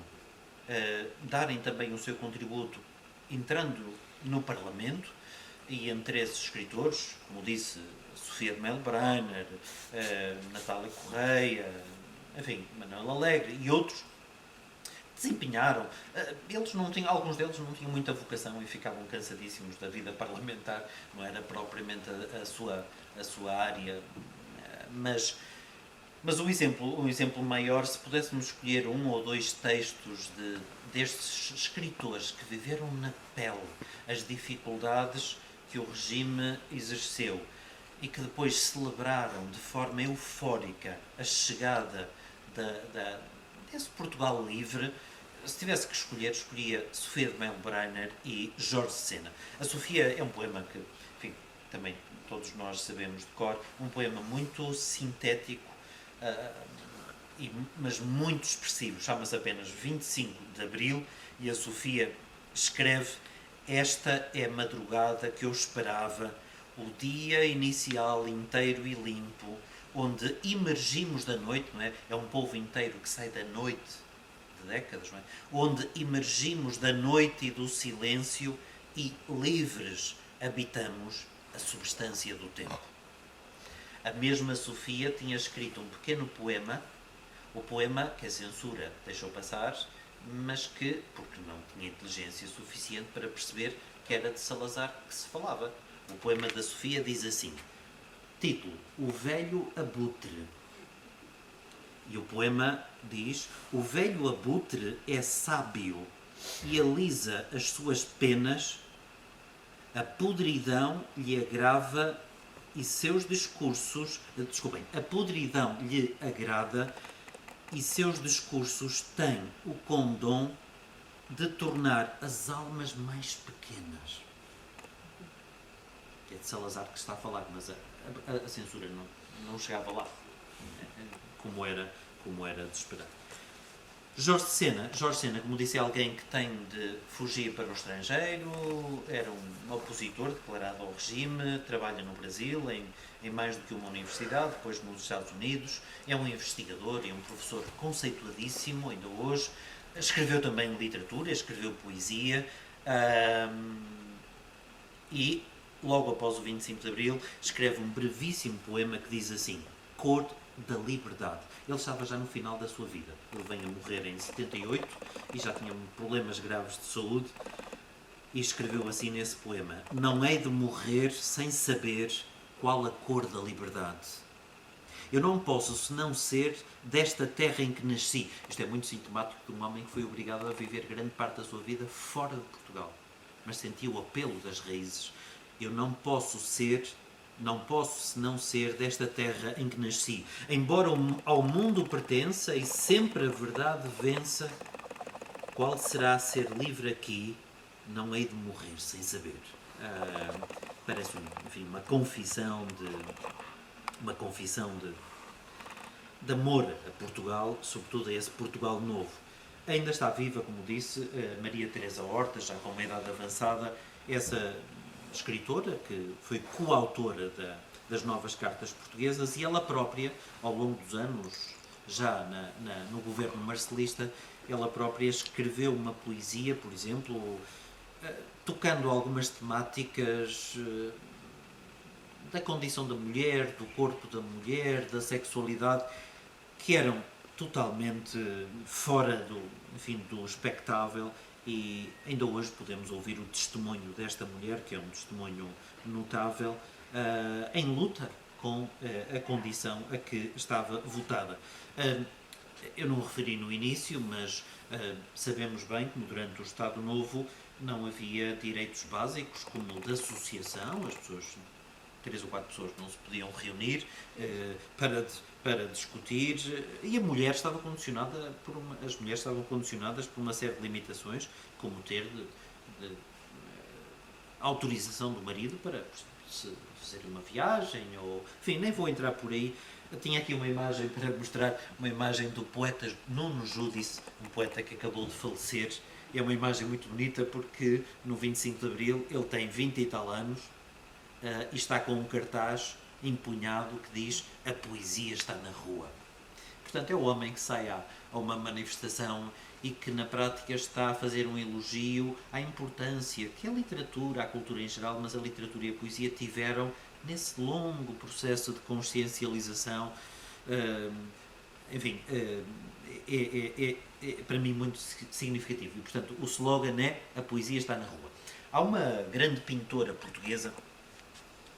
F: darem também o seu contributo entrando no Parlamento, e entre esses escritores, como disse, Sofia de Melo Brainer, Natália Correia, enfim, Manuel Alegre e outros, desempenharam. Alguns deles não tinham muita vocação e ficavam cansadíssimos da vida parlamentar, não era propriamente a sua área, mas um exemplo maior, se pudéssemos escolher um ou dois textos destes escritores que viveram na pele as dificuldades que o regime exerceu e que depois celebraram de forma eufórica a chegada desse Portugal livre, se tivesse que escolhia Sofia de Melo Brainer e Jorge Sena. A Sofia é um poema que, enfim, também todos nós sabemos de cor, um poema muito sintético, mas muito expressivo. Chama-se apenas 25 de Abril e a Sofia escreve: esta é a madrugada que eu esperava, o dia inicial inteiro e limpo, onde emergimos da noite, não é? É um povo inteiro que sai da noite, de décadas, não é? Onde emergimos da noite e do silêncio e, livres, habitamos a substância do tempo. A mesma Sofia tinha escrito um pequeno poema, o poema que a censura deixou passar, mas que, porque não tinha inteligência suficiente para perceber que era de Salazar que se falava. O poema da Sofia diz assim, título: O Velho Abutre. E o poema diz: o velho abutre é sábio e alisa as suas penas, a podridão lhe agrava e seus discursos... a podridão lhe agrada e seus discursos têm o condom de tornar as almas mais pequenas. É de Salazar que está a falar, mas a censura não chegava lá, como era de esperar. Jorge Sena, como disse, é alguém que tem de fugir para o estrangeiro, era um opositor declarado ao regime, trabalha no Brasil, em mais do que uma universidade, depois nos Estados Unidos, é um investigador e um professor conceituadíssimo, ainda hoje, escreveu também literatura, escreveu poesia, e logo após o 25 de Abril escreve um brevíssimo poema que diz assim: Cor da Liberdade. Ele estava já no final da sua vida. Ele vem a morrer em 78 e já tinha problemas graves de saúde e escreveu assim nesse poema: não hei de morrer sem saber qual a cor da liberdade. Eu não posso senão ser desta terra em que nasci. Isto é muito sintomático de um homem que foi obrigado a viver grande parte da sua vida fora de Portugal, mas sentiu o apelo das raízes. Eu não posso senão ser desta terra em que nasci. Embora ao mundo pertença e sempre a verdade vença, qual será ser livre aqui? Não hei de morrer sem saber. Parece, enfim, uma confissão de amor a Portugal, sobretudo a esse Portugal novo. Ainda está viva, como disse, Maria Teresa Horta, já com uma idade avançada, essa escritora que foi coautora das novas cartas portuguesas, e ela própria, ao longo dos anos, já no governo marcelista, ela própria escreveu uma poesia, por exemplo, tocando algumas temáticas da condição da mulher, do corpo da mulher, da sexualidade, que eram totalmente fora do expectável. E ainda hoje podemos ouvir o testemunho desta mulher, que é um testemunho notável, em luta com a condição a que estava votada. Eu não referi no início, mas sabemos bem que durante o Estado Novo não havia direitos básicos, como o de associação. As pessoas, 3 ou 4 pessoas, não se podiam reunir para discutir, e a mulher estava condicionada as mulheres estavam condicionadas por uma série de limitações, como ter de autorização do marido para se fazer uma viagem, ou enfim, nem vou entrar por aí. Eu tinha aqui uma imagem para mostrar, uma imagem do poeta Nuno Judice, um poeta que acabou de falecer. É uma imagem muito bonita porque no 25 de Abril ele tem 20 e tal anos e está com um cartaz empunhado que diz: a poesia está na rua. Portanto, é o homem que sai a uma manifestação e que na prática está a fazer um elogio à importância que a literatura, a cultura em geral, mas a literatura e a poesia tiveram nesse longo processo de consciencialização. Enfim, é para mim muito significativo. E, portanto, o slogan é: a poesia está na rua. Há uma grande pintora portuguesa,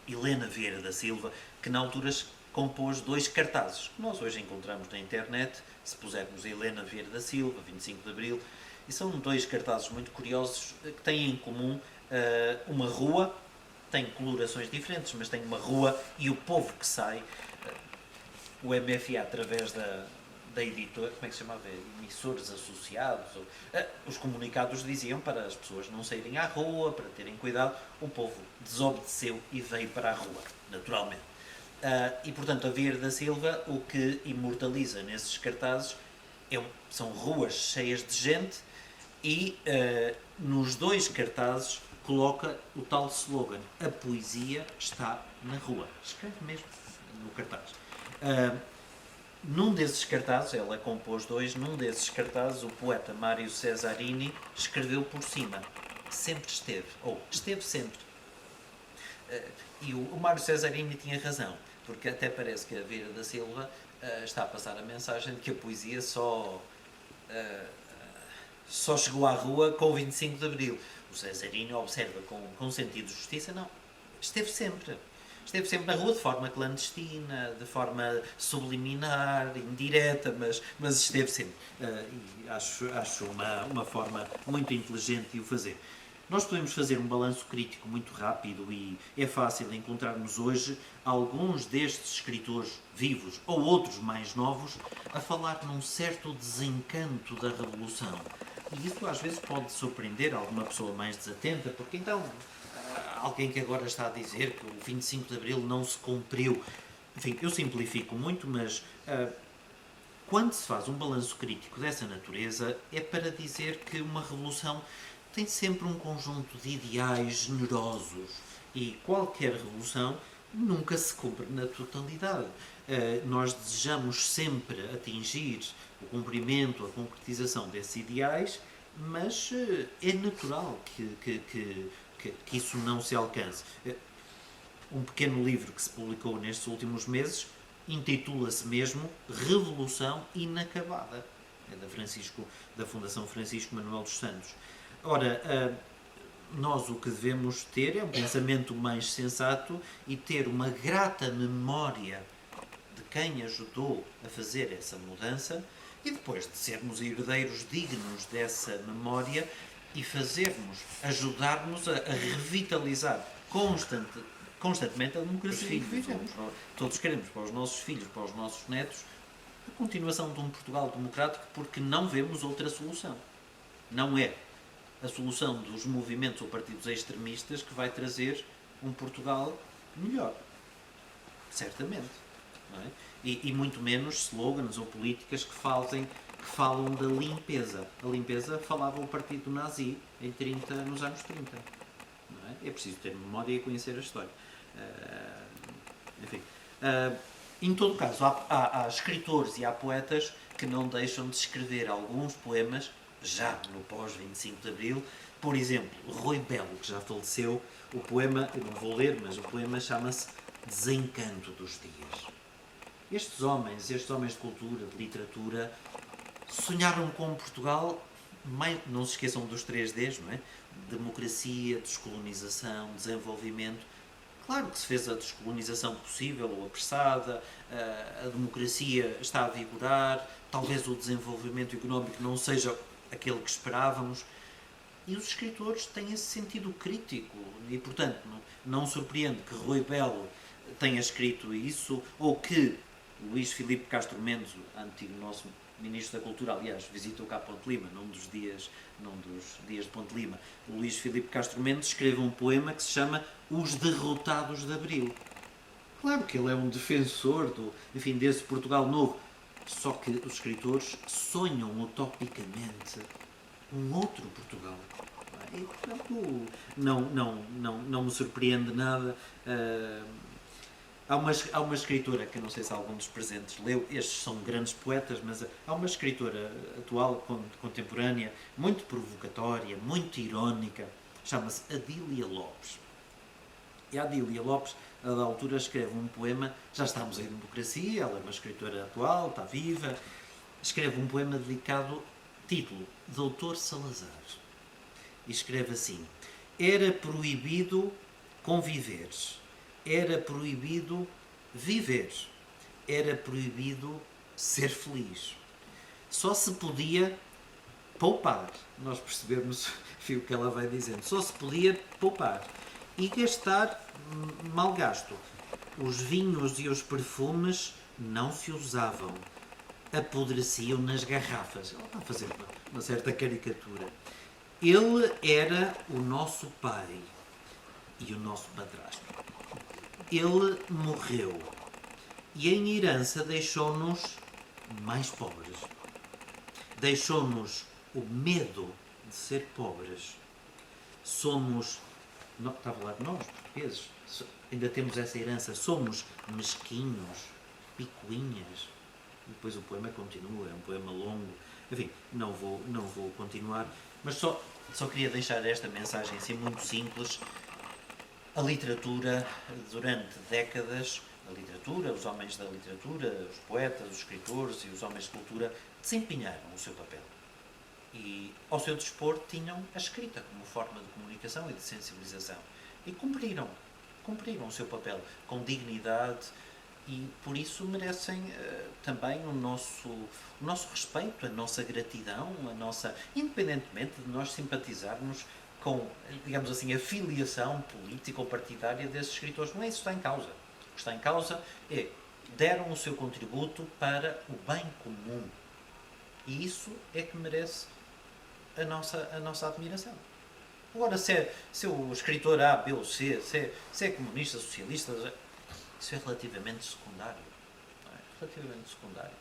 F: Helena Vieira da Silva, que na altura compôs 2 cartazes que nós hoje encontramos na internet. Se pusermos Helena Vieira da Silva, 25 de Abril, e são 2 cartazes muito curiosos que têm em comum uma rua, tem colorações diferentes, mas tem uma rua e o povo que sai. O MFA, através da editora, como é que se chamava? Emissores associados. Os comunicados diziam para as pessoas não saírem à rua, para terem cuidado. O povo desobedeceu e veio para a rua, naturalmente. E, portanto, a Vieira da Silva, o que imortaliza nesses cartazes são ruas cheias de gente e nos 2 cartazes coloca o tal slogan: a poesia está na rua. Escreve mesmo no cartaz. Num desses cartazes, ela compôs 2, num desses cartazes o poeta Mário Cesarini escreveu por cima: sempre esteve, ou esteve sempre. E o Mário Cesarini tinha razão, porque até parece que a Vieira da Silva está a passar a mensagem de que a poesia só chegou à rua com o 25 de Abril. O Cesarini observa com sentido de justiça: não, esteve sempre. Esteve sempre na rua de forma clandestina, de forma subliminar, indireta, mas esteve sempre. E acho uma forma muito inteligente de o fazer. Nós podemos fazer um balanço crítico muito rápido e é fácil encontrarmos hoje alguns destes escritores vivos ou outros mais novos a falar num certo desencanto da Revolução. E isso às vezes pode surpreender alguma pessoa mais desatenta, porque então alguém que agora está a dizer que o 25 de Abril não se cumpriu. Enfim, eu simplifico muito, mas quando se faz um balanço crítico dessa natureza é para dizer que uma revolução tem sempre um conjunto de ideais generosos e qualquer revolução nunca se cumpre na totalidade. Nós desejamos sempre atingir o cumprimento, a concretização desses ideais, mas é natural que isso não se alcance. Um pequeno livro que se publicou nestes últimos meses intitula-se mesmo Revolução Inacabada. É da Fundação Francisco Manuel dos Santos. Ora, nós o que devemos ter é um pensamento mais sensato e ter uma grata memória de quem ajudou a fazer essa mudança e depois de sermos herdeiros dignos dessa memória e ajudarmos a revitalizar constantemente a democracia que vivemos. Todos queremos para os nossos filhos, para os nossos netos, a continuação de um Portugal democrático, porque não vemos outra solução. Não é a solução dos movimentos ou partidos extremistas que vai trazer um Portugal melhor. Certamente. Não é? E muito menos slogans ou políticas que falam da limpeza. A limpeza falava o partido nazi nos anos 30. Não é? É preciso ter memória e conhecer a história. Enfim. Em todo caso, há escritores e há poetas que não deixam de escrever alguns poemas já no pós-25 de Abril. Por exemplo, Rui Belo, que já faleceu, o poema, eu não vou ler, mas o poema chama-se Desencanto dos Dias. Estes homens de cultura, de literatura, sonharam com Portugal, não se esqueçam dos 3Ds, não é? Democracia, descolonização, desenvolvimento. Claro que se fez a descolonização possível ou apressada, a democracia está a vigorar, talvez o desenvolvimento económico não seja aquele que esperávamos. E os escritores têm esse sentido crítico e, portanto, não surpreende que Rui Belo tenha escrito isso ou que Luís Filipe Castro Mendes, antigo nosso Ministro da Cultura, aliás, visitou cá Ponte Lima, num dos dias de Ponte Lima. O Luís Filipe Castro Mendes escreve um poema que se chama Os Derrotados de Abril. Claro que ele é um defensor desse Portugal novo, só que os escritores sonham utopicamente um outro Portugal. E, portanto, não me surpreende nada. Há uma escritora, que não sei se algum dos presentes leu, estes são grandes poetas, mas há uma escritora atual, contemporânea, muito provocatória, muito irónica, chama-se Adília Lopes. E a Adília Lopes, a da altura, escreve um poema, já estamos em democracia, ela é uma escritora atual, está viva, escreve um poema dedicado, título, Doutor Salazar. E escreve assim: era proibido conviver, era proibido viver, era proibido ser feliz. Só se podia poupar. Nós percebemos o que ela vai dizendo. Só se podia poupar e gastar mal gasto. Os vinhos e os perfumes não se usavam, apodreciam nas garrafas. Ela está a fazer uma certa caricatura. Ele era o nosso pai e o nosso padrasto. Ele morreu e em herança deixou-nos mais pobres. Deixou-nos o medo de ser pobres. Somos, está a falar de nós, portugueses, ainda temos essa herança, somos mesquinhos, picuinhas. E depois o poema continua, é um poema longo. Enfim, não vou continuar, mas só queria deixar esta mensagem assim muito simples. A literatura, durante décadas, os homens da literatura, os poetas, os escritores e os homens de cultura desempenharam o seu papel. E ao seu dispor tinham a escrita como forma de comunicação e de sensibilização. E cumpriram o seu papel com dignidade e por isso merecem também o nosso respeito, a nossa gratidão, independentemente de nós simpatizarmos com, digamos assim, a filiação política ou partidária desses escritores. Não é isso que está em causa. O que está em causa é deram o seu contributo para o bem comum. E isso é que merece a nossa admiração. Agora, se o escritor A, B ou C, se é comunista, socialista, isso é relativamente secundário. Não é? Relativamente secundário.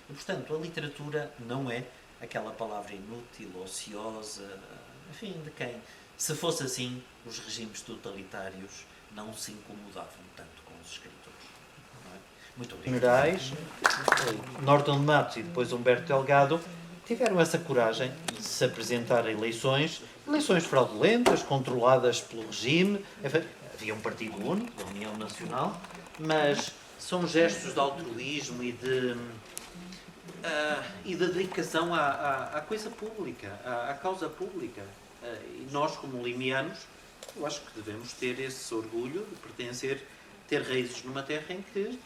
F: E, portanto, a literatura não é aquela palavra inútil, ociosa, enfim, de quem, se fosse assim, os regimes totalitários não se incomodavam tanto com os escritores. Não é? Muito obrigado.
B: Generais, Norton de Matos e depois Humberto Delgado, tiveram essa coragem de se apresentar a eleições fraudulentas, controladas pelo regime. Havia um partido único, a União Nacional, mas são gestos de altruísmo e de dedicação à coisa pública, à causa pública. E nós, como limianos, eu acho que devemos ter esse orgulho de pertencer, ter raízes numa terra em que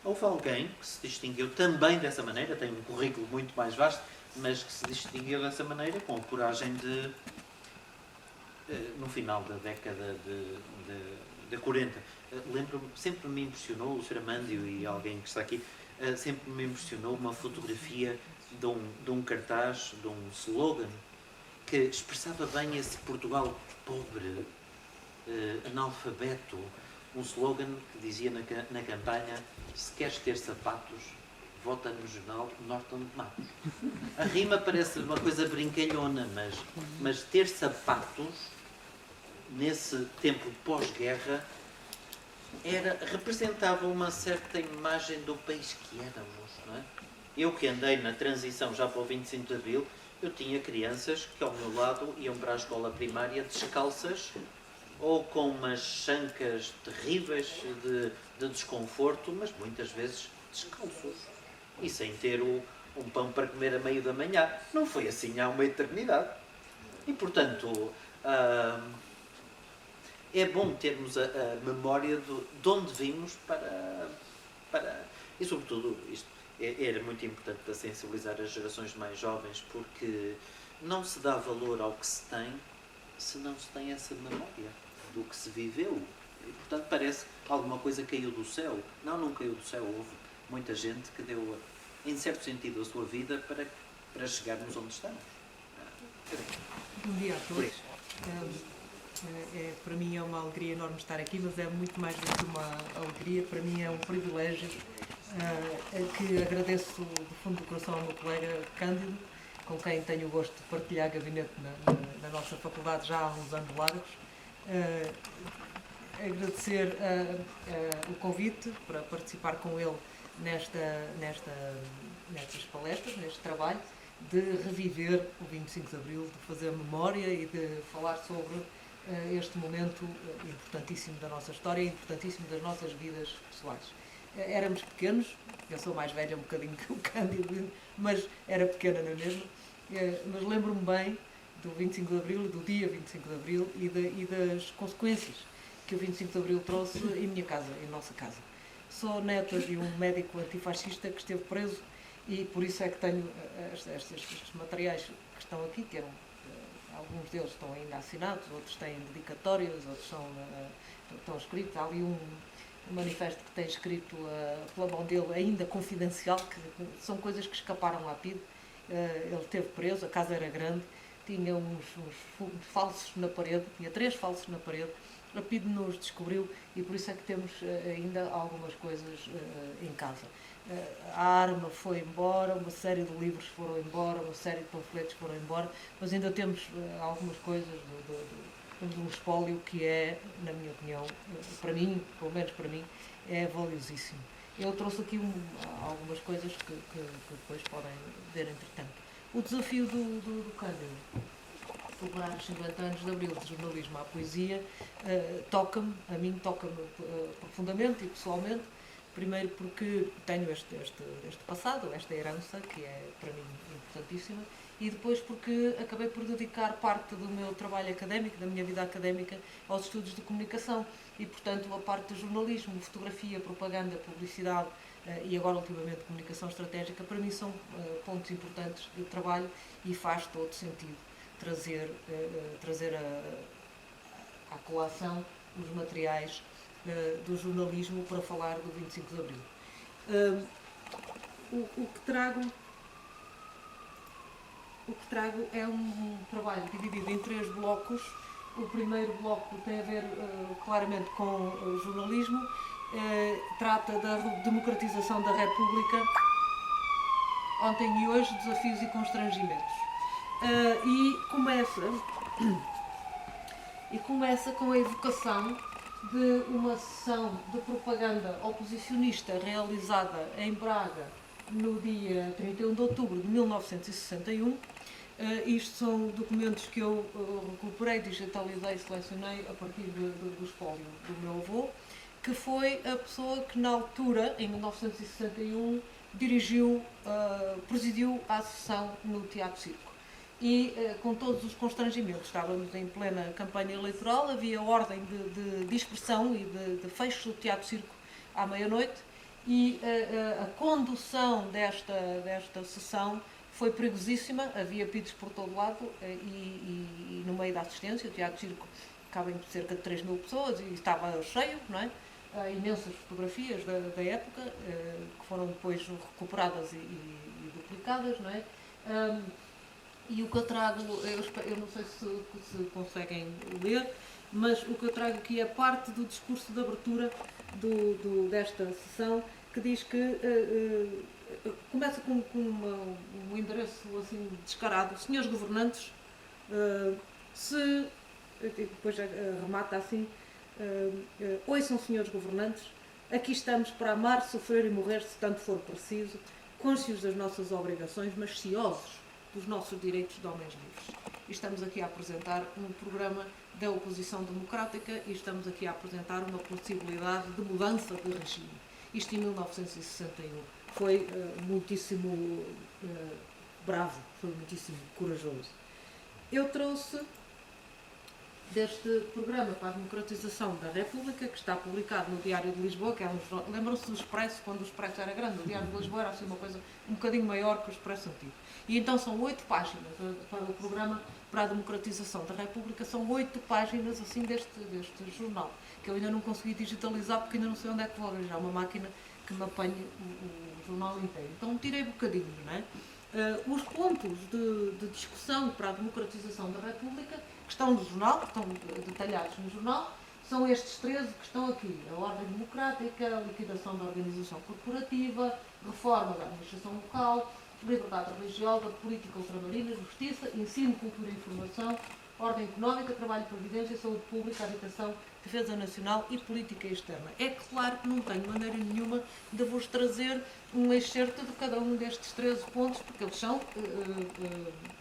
B: houve alguém que se distinguiu também dessa maneira, tem um currículo muito mais vasto, mas que se distinguiu dessa maneira com a coragem de, no final da década de 40. Lembro-me, sempre me impressionou, o Sr. Amândio e alguém que está aqui, sempre me impressionou uma fotografia de um cartaz, de um slogan, que expressava bem esse Portugal pobre, analfabeto. Um slogan que dizia na campanha: se queres ter sapatos, vota no jornal Norton de Matos. A rima parece uma coisa brincalhona, mas ter sapatos, nesse tempo pós-guerra, representava uma certa imagem do país que éramos, não é? Eu que andei na transição já para o 25 de Abril, eu tinha crianças que ao meu lado iam para a escola primária descalças ou com umas chancas terríveis de desconforto, mas muitas vezes descalços e sem ter um pão para comer a meio da manhã. Não foi assim há uma eternidade. E, portanto, é bom termos a memória de onde vimos para... E, sobretudo, isto era muito importante para sensibilizar as gerações mais jovens, porque não se dá valor ao que se tem se não se tem essa memória do que se viveu. E, portanto, parece que alguma coisa caiu do céu. Não caiu do céu. muita gente que deu, em certo sentido, a sua vida para chegarmos onde estamos.
G: Bom dia a todos. Para mim é uma alegria enorme estar aqui, mas é muito mais do que uma alegria, para mim é um privilégio que agradeço do fundo do coração ao meu colega Cândido, com quem tenho o gosto de partilhar gabinete na nossa faculdade já há uns anos largos. Agradecer o convite para participar com ele nestas palestras, neste trabalho, de reviver o 25 de Abril, de fazer memória e de falar sobre este momento importantíssimo da nossa história e importantíssimo das nossas vidas pessoais. Éramos pequenos, eu sou mais velha um bocadinho que o Cândido, mas era pequena, não é mesmo? Mas lembro-me bem do 25 de Abril, do dia 25 de Abril e das consequências que o 25 de Abril trouxe em minha casa, em nossa casa. Sou neta de um médico antifascista que esteve preso e por isso é que tenho estes materiais que estão aqui, que eram, alguns deles estão ainda assinados, outros têm dedicatórias, outros estão escritos. Há ali um manifesto que tem escrito pela mão dele, ainda confidencial, que são coisas que escaparam à PIDE. Ele esteve preso, a casa era grande, tinha uns falsos na parede, tinha 3 falsos na parede. A PIDE nos descobriu e por isso é que temos ainda algumas coisas em casa. A arma foi embora, uma série de livros foram embora, uma série de panfletos foram embora, mas ainda temos algumas coisas, temos um espólio que é, na minha opinião, para mim, pelo menos para mim, é valiosíssimo. Eu trouxe aqui algumas coisas que depois podem ver entretanto. O desafio do Cândido, celebrar os 50 anos de Abril de jornalismo à poesia, toca-me, a mim toca-me profundamente e pessoalmente. Primeiro porque tenho este passado, esta herança, que é para mim importantíssima, e depois porque acabei por dedicar parte do meu trabalho académico, da minha vida académica, aos estudos de comunicação e, portanto, a parte do jornalismo, fotografia, propaganda, publicidade e agora, ultimamente, comunicação estratégica, para mim são pontos importantes de trabalho e faz todo sentido trazer à colação os materiais do jornalismo para falar do 25 de Abril. O que trago é um trabalho dividido em 3 blocos. O primeiro bloco tem a ver claramente com o jornalismo, trata da democratização da República, ontem e hoje, desafios e constrangimentos. E começa com a evocação de uma sessão de propaganda oposicionista realizada em Braga no dia 31 de outubro de 1961. Isto são documentos que eu recuperei, digitalizei, selecionei a partir do espólio do meu avô, que foi a pessoa que na altura, em 1961, presidiu a sessão no Teatro Circo. E com todos os constrangimentos, estávamos em plena campanha eleitoral, havia ordem de dispersão e de fecho do Teatro Circo à meia-noite e a condução desta sessão foi perigosíssima, havia pitos por todo lado e no meio da assistência, o Teatro Circo cabem cerca de 3.000 pessoas e estava cheio, não é? Há imensas fotografias da época que foram depois recuperadas e duplicadas, não é? E o que eu trago, eu não sei se conseguem ler, mas o que eu trago aqui é parte do discurso de abertura desta sessão, que diz que começa com um endereço assim descarado: senhores governantes, depois remata assim, ouçam, senhores governantes, aqui estamos para amar, sofrer e morrer se tanto for preciso, conscientes das nossas obrigações, mas ciosos dos nossos direitos de homens livres. E estamos aqui a apresentar um programa da oposição democrática e estamos aqui a apresentar uma possibilidade de mudança de regime. Isto em 1961. Foi muitíssimo bravo, foi muitíssimo corajoso. Eu trouxe deste programa para a democratização da República, que está publicado no Diário de Lisboa, que é lembram-se do Expresso, quando o Expresso era grande, o Diário de Lisboa era assim uma coisa um bocadinho maior que o Expresso antigo. E então são 8 páginas para o programa para a democratização da República, são 8 páginas assim deste jornal, que eu ainda não consegui digitalizar porque ainda não sei onde é que vou arranjar uma máquina que me apanhe o jornal inteiro. Então tirei bocadinhos, não é? Os pontos de discussão para a democratização da República, que estão no jornal, que estão detalhados no jornal, são estes 13 que estão aqui. A ordem democrática, a liquidação da organização corporativa, reforma da administração local, liberdade religiosa, política ultramarina, justiça, ensino, cultura e informação, ordem económica, trabalho e previdência, saúde pública, habitação, defesa nacional e política externa. É claro que não tenho maneira nenhuma de vos trazer um excerto de cada um destes 13 pontos, porque eles são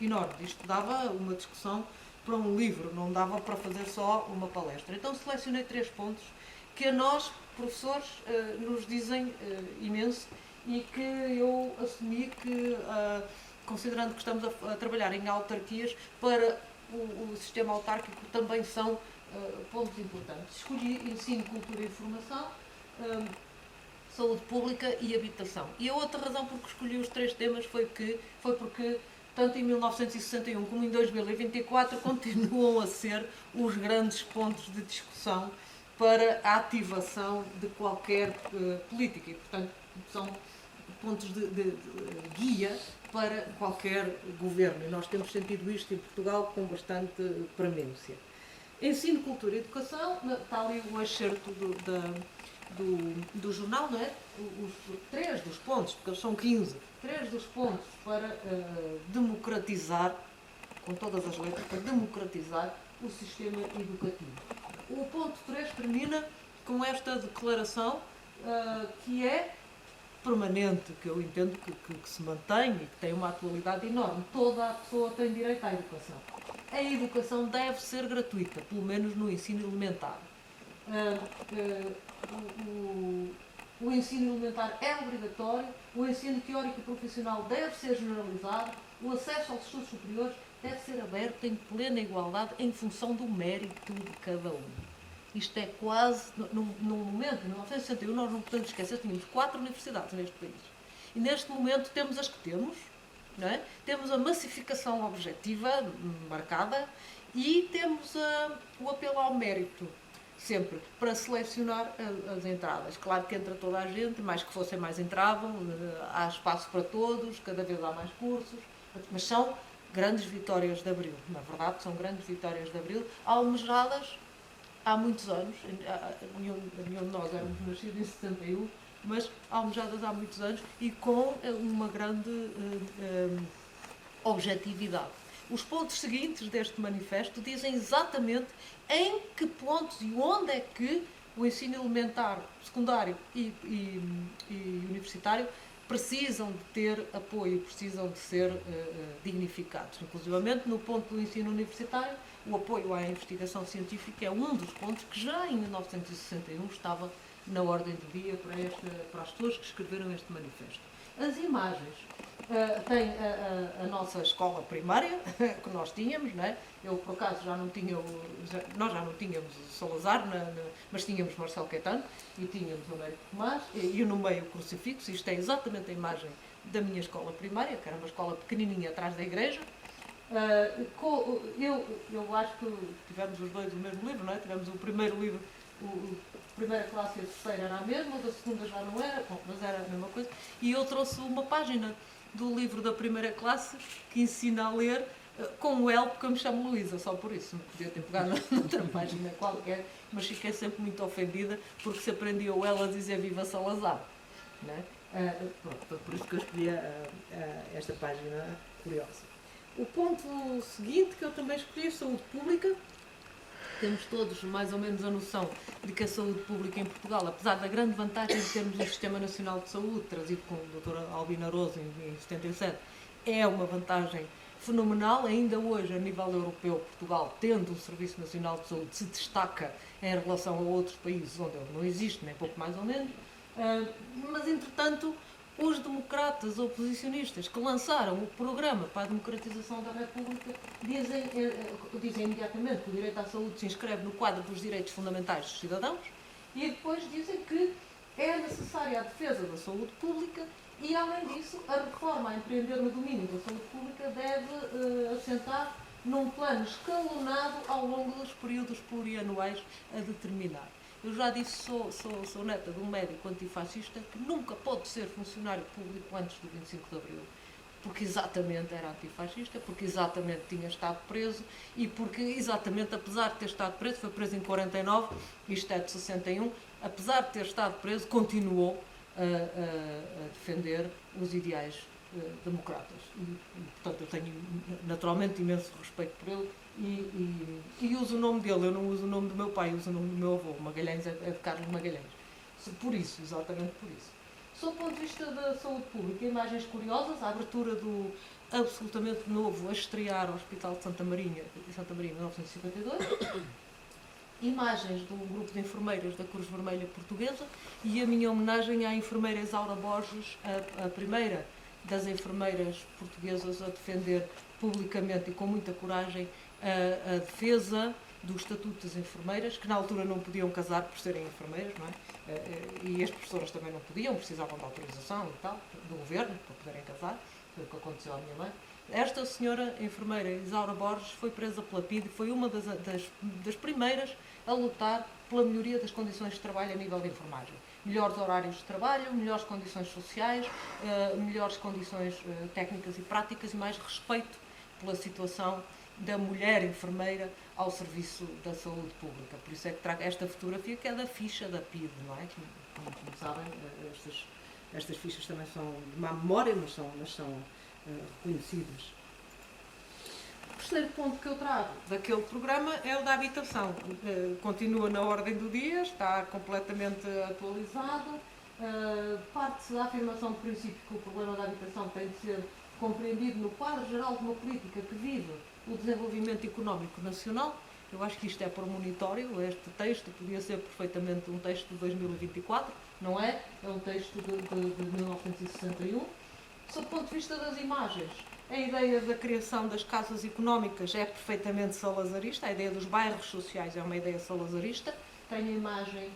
G: enormes. Isto dava uma discussão para um livro, não dava para fazer só uma palestra. Então selecionei 3 pontos que a nós, professores, nos dizem imenso e que eu assumi que, considerando que estamos a trabalhar em autarquias, para o sistema autárquico também são pontos importantes. Escolhi ensino, cultura e informação, saúde pública e habitação. E a outra razão por que escolhi os 3 temas foi porque tanto em 1961 como em 2024 continuam a ser os grandes pontos de discussão para a ativação de qualquer política e, portanto, são pontos de guia para qualquer governo. E nós temos sentido isto em Portugal com bastante premência. Ensino, cultura e educação, está ali o excerto do jornal, não é? Os 3 dos pontos, porque eles são 15, 3 dos pontos para democratizar, com todas as letras, para democratizar o sistema educativo. O ponto 3 termina com esta declaração que é permanente, que eu entendo que se mantém e que tem uma atualidade enorme. Toda a pessoa tem direito à educação. A educação deve ser gratuita, pelo menos no ensino elementar. O ensino elementar é obrigatório, o ensino teórico e profissional deve ser generalizado, o acesso aos estudos superiores deve ser aberto em plena igualdade em função do mérito de cada um. Isto é quase, no momento, em 1961, nós não podemos esquecer, tínhamos 4 universidades neste país. E neste momento temos as que temos, não é? Temos a massificação objetiva marcada e temos o apelo ao mérito, sempre, para selecionar as entradas. Claro que entra toda a gente, mais que fossem mais entravam, há espaço para todos, cada vez há mais cursos, mas são grandes vitórias de Abril, na verdade são grandes vitórias de Abril, almejadas há muitos anos, nenhum de nós éramos nascidos em 71, mas almejadas há muitos anos e com uma grande objetividade. Os pontos seguintes deste manifesto dizem exatamente em que pontos e onde é que o ensino elementar, secundário e universitário precisam de ter apoio, precisam de ser dignificados. Inclusivamente, no ponto do ensino universitário, o apoio à investigação científica é um dos pontos que já em 1961 estava na ordem do dia para as pessoas que escreveram este manifesto. As imagens têm a nossa escola primária, que nós tínhamos, não é? Eu, por acaso, nós já não tínhamos o Salazar, mas tínhamos Marcelo Caetano e tínhamos o Américo Tomás, e no meio o crucifixo. Isto é exatamente a imagem da minha escola primária, que era uma escola pequenininha atrás da igreja. Eu acho que tivemos os dois o mesmo livro, não é? Tivemos o primeiro livro, a primeira classe e a terceira era a mesma, da segunda já não era, mas era a mesma coisa. E eu trouxe uma página do livro da primeira classe que ensina a ler com o L, porque eu me chamo Luísa, só por isso. Não podia ter pegado noutra página qualquer, mas fiquei sempre muito ofendida porque se aprendia o L a dizer Viva Salazar. Não é? Por isso que eu escolhi esta página curiosa. O ponto seguinte que eu também escolhi é saúde pública. Temos todos mais ou menos a noção de que a saúde pública em Portugal, apesar da grande vantagem de termos um Sistema Nacional de Saúde, trazido com o Dr. Albino Aroso em 77, é uma vantagem fenomenal. Ainda hoje, a nível europeu, Portugal, tendo um Serviço Nacional de Saúde, se destaca em relação a outros países onde ele não existe, nem pouco mais ou menos. Mas, entretanto, os democratas oposicionistas que lançaram o programa para a democratização da República dizem imediatamente que o direito à saúde se inscreve no quadro dos direitos fundamentais dos cidadãos e depois dizem que é necessária a defesa da saúde pública e, além disso, a reforma a empreender no domínio da saúde pública deve assentar num plano escalonado ao longo dos períodos plurianuais a determinar. Eu já disse, sou neta de um médico antifascista que nunca pôde ser funcionário público antes do 25 de Abril. Porque exatamente era antifascista, porque exatamente tinha estado preso e porque exatamente, apesar de ter estado preso, foi preso em 49, isto é de 61, apesar de ter estado preso, continuou a defender os ideais democratas. E, portanto, eu tenho naturalmente imenso respeito por ele e uso o nome dele. Eu não uso o nome do meu pai, uso o nome do meu avô. Magalhães é de Carlos Magalhães. Por isso, exatamente por isso. Sob o ponto de vista da saúde pública, imagens curiosas, a abertura do absolutamente novo, a estrear o Hospital de Santa Maria em 1952, imagens de um grupo de enfermeiras da Cruz Vermelha Portuguesa e a minha homenagem à enfermeira Isaura Borges, a primeira das enfermeiras portuguesas a defender publicamente e com muita coragem a defesa do Estatuto das Enfermeiras, que na altura não podiam casar por serem enfermeiras, não é? E as professoras também não podiam, precisavam de autorização e tal, do governo, para poderem casar, foi o que aconteceu à minha mãe. Esta senhora enfermeira, Isaura Borges, foi presa pela PIDE e foi uma das primeiras a lutar pela melhoria das condições de trabalho a nível de enfermagem. Melhores horários de trabalho, melhores condições sociais, melhores condições técnicas e práticas e mais respeito pela situação da mulher enfermeira ao serviço da saúde pública. Por isso é que trago esta fotografia, que é da ficha da PIDE, não é? Como sabem, estas fichas também são de má memória, mas são reconhecidas. O terceiro ponto que eu trago daquele programa é o da habitação. Continua na ordem do dia, está completamente atualizado. Parte-se da afirmação de princípio que o problema da habitação tem de ser compreendido no quadro geral de uma política que vive o desenvolvimento económico nacional. Eu acho que isto é premonitório. Este texto podia ser perfeitamente um texto de 2024, não é? É um texto de 1961. Sob o ponto de vista das imagens, a ideia da criação das casas económicas é perfeitamente salazarista, a ideia dos bairros sociais é uma ideia salazarista. Tenho a imagem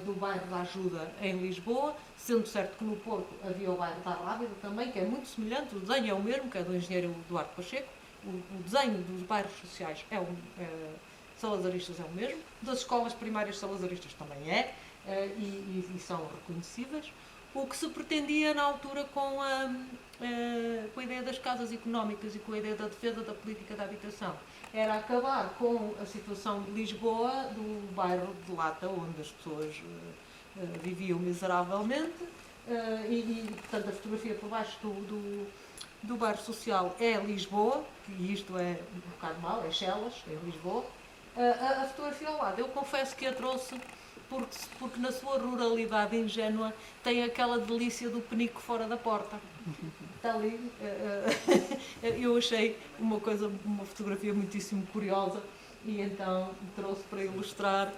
G: do bairro da Ajuda em Lisboa, sendo certo que no Porto havia o bairro da Rábida também, que é muito semelhante, o desenho é o mesmo, que é do engenheiro Eduardo Pacheco, o desenho dos bairros sociais salazaristas é o mesmo, das escolas primárias salazaristas também e são reconhecíveis. O que se pretendia na altura com a ideia das casas económicas e com a ideia da defesa da política de habitação era acabar com a situação de Lisboa, do bairro de Lata, onde as pessoas viviam miseravelmente, portanto a fotografia por baixo do bairro social é Lisboa, e isto é um bocado mau, é Chelas, é Lisboa. A fotografia ao lado, eu confesso que a trouxe porque na sua ruralidade ingênua tem aquela delícia do penico fora da porta. Está ali. Eu achei uma fotografia muitíssimo curiosa e então trouxe para ilustrar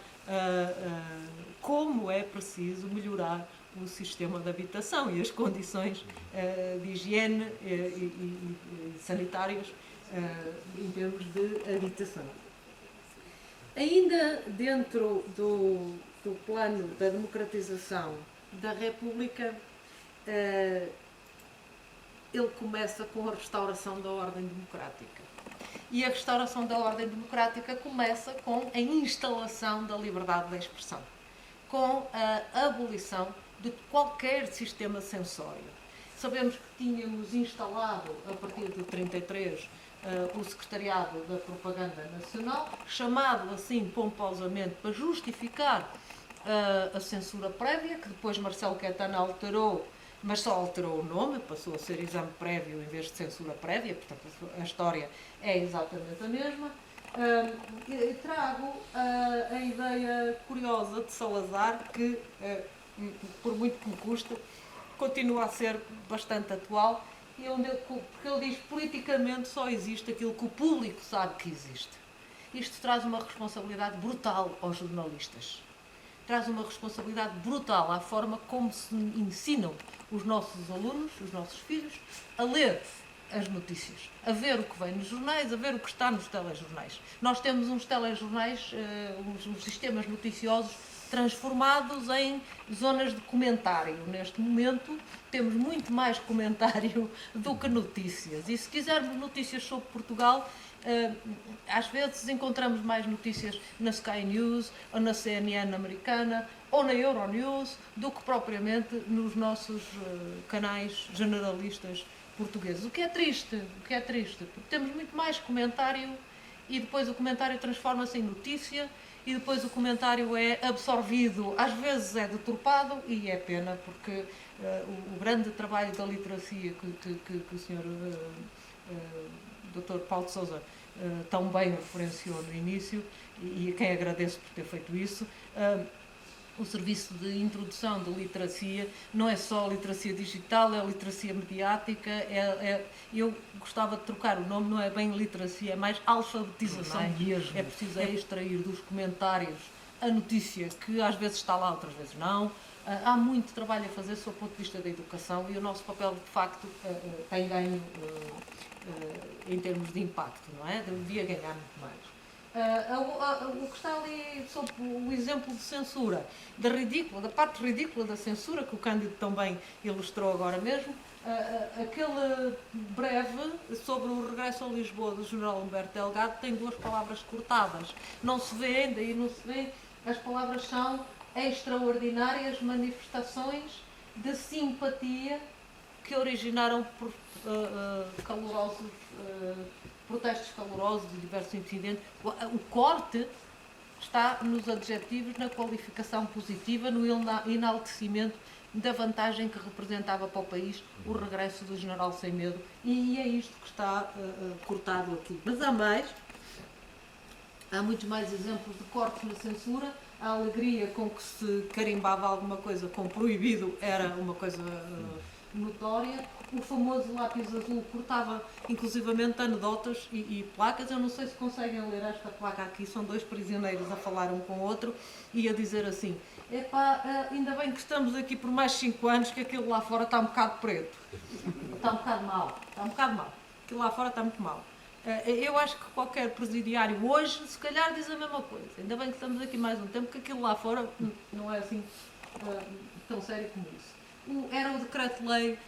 G: como é preciso melhorar o sistema de habitação e as condições de higiene e sanitárias em termos de habitação. Ainda dentro do plano da democratização da República, ele começa com a restauração da ordem democrática. E a restauração da ordem democrática começa com a instalação da liberdade de expressão, com a abolição de qualquer sistema censório. Sabemos que tínhamos instalado, a partir de 1933, o Secretariado da Propaganda Nacional, chamado assim pomposamente para justificar a censura prévia, que depois Marcelo Caetano alterou, mas só alterou o nome, passou a ser exame prévio em vez de censura prévia, portanto a história é exatamente a mesma. Trago a ideia curiosa de Salazar, que, por muito que me custe, continua a ser bastante atual, porque ele diz que politicamente só existe aquilo que o público sabe que existe. Isto traz uma responsabilidade brutal aos jornalistas. Traz uma responsabilidade brutal à forma como se ensinam os nossos alunos, os nossos filhos, a ler as notícias, a ver o que vem nos jornais, a ver o que está nos telejornais. Nós temos uns telejornais, uns sistemas noticiosos transformados em zonas de comentário. Neste momento temos muito mais comentário do que notícias. E se quisermos notícias sobre Portugal, Às vezes encontramos mais notícias na Sky News, ou na CNN americana, ou na Euronews, do que propriamente nos nossos canais generalistas portugueses. O que é triste, porque temos muito mais comentário e depois o comentário transforma-se em notícia e depois o comentário é absorvido, às vezes é deturpado e é pena, porque o grande trabalho da literacia que o Sr. Dr. Paulo de Sousa tão bem referenciou no início, e a quem agradeço por ter feito isso, o serviço de introdução de literacia não é só literacia digital, é literacia mediática, eu gostava de trocar o nome, não é bem literacia, é mais alfabetização mesmo. É preciso extrair dos comentários a notícia que às vezes está lá, outras vezes não. Há muito trabalho a fazer sob o ponto de vista da educação e o nosso papel, de facto, tem ganho em termos de impacto, não é? Devia ganhar muito mais. O que está ali sobre o exemplo de censura, da parte ridícula da censura, que o Cândido também ilustrou agora mesmo, aquele breve sobre o regresso a Lisboa do general Humberto Delgado tem 2 palavras cortadas. Não se vê ainda, e não se vê, as palavras são extraordinárias manifestações de simpatia que originaram protestos calorosos e diversos incidentes. O corte está nos adjetivos, na qualificação positiva, no enaltecimento da vantagem que representava para o país o regresso do general sem medo, e é isto que está cortado aqui. Mas há muitos mais exemplos de cortes na censura. A alegria com que se carimbava alguma coisa com proibido era uma coisa notória. O famoso lápis azul cortava inclusivamente anedotas e placas. Eu não sei se conseguem ler esta placa aqui, são 2 prisioneiros a falar um com o outro e a dizer assim: epá, ainda bem que estamos aqui por mais 5 anos, que aquilo lá fora está um bocado preto, está um bocado mal, aquilo lá fora está muito mal. Eu acho que qualquer presidiário hoje, se calhar, diz a mesma coisa. Ainda bem que estamos aqui mais um tempo, que aquilo lá fora não é assim tão sério como isso. Era o decreto-lei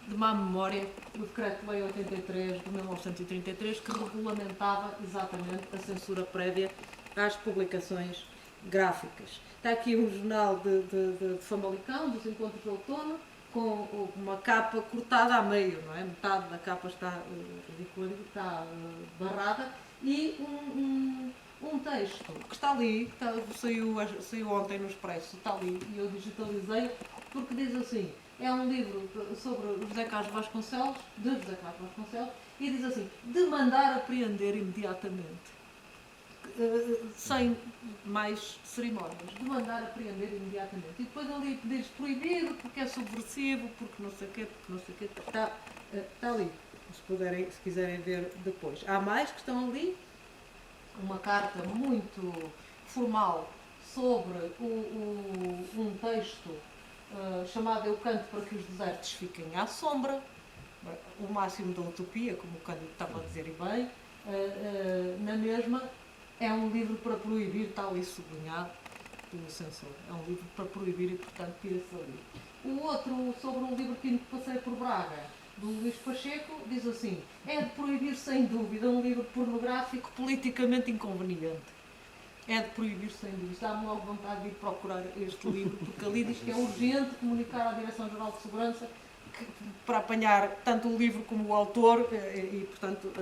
G: de má memória, o decreto-lei 83 de 1933, que regulamentava exatamente a censura prévia às publicações gráficas. Está aqui um jornal de Famalicão, dos Encontros de Outono, com uma capa cortada a meio, não é? Metade da capa está está barrada, e um texto que está ali, saiu ontem no Expresso, está ali, e eu digitalizei, porque diz assim: é um livro sobre José Carlos Vasconcelos, e diz assim: de mandar apreender imediatamente. Sem mais cerimónias, de mandar apreender imediatamente. E depois ali diz proibido, porque é subversivo, porque não sei o quê, está ali, se quiserem ver depois. Há mais que estão ali, uma carta muito formal sobre um texto chamado Eu Canto para que os desertos fiquem à sombra, o máximo da utopia, como o Cândido estava a dizer e bem, na mesma. É um livro para proibir, está ali sublinhado pelo censor. É um livro para proibir e, portanto, tira-se ali. O outro, sobre um livro que passei por Braga, do Luís Pacheco, diz assim: é de proibir sem dúvida um livro pornográfico politicamente inconveniente. É de proibir sem dúvida. Dá-me logo vontade de ir procurar este livro, porque ali diz que é urgente comunicar à Direção-Geral de Segurança para apanhar tanto o livro como o autor e portanto...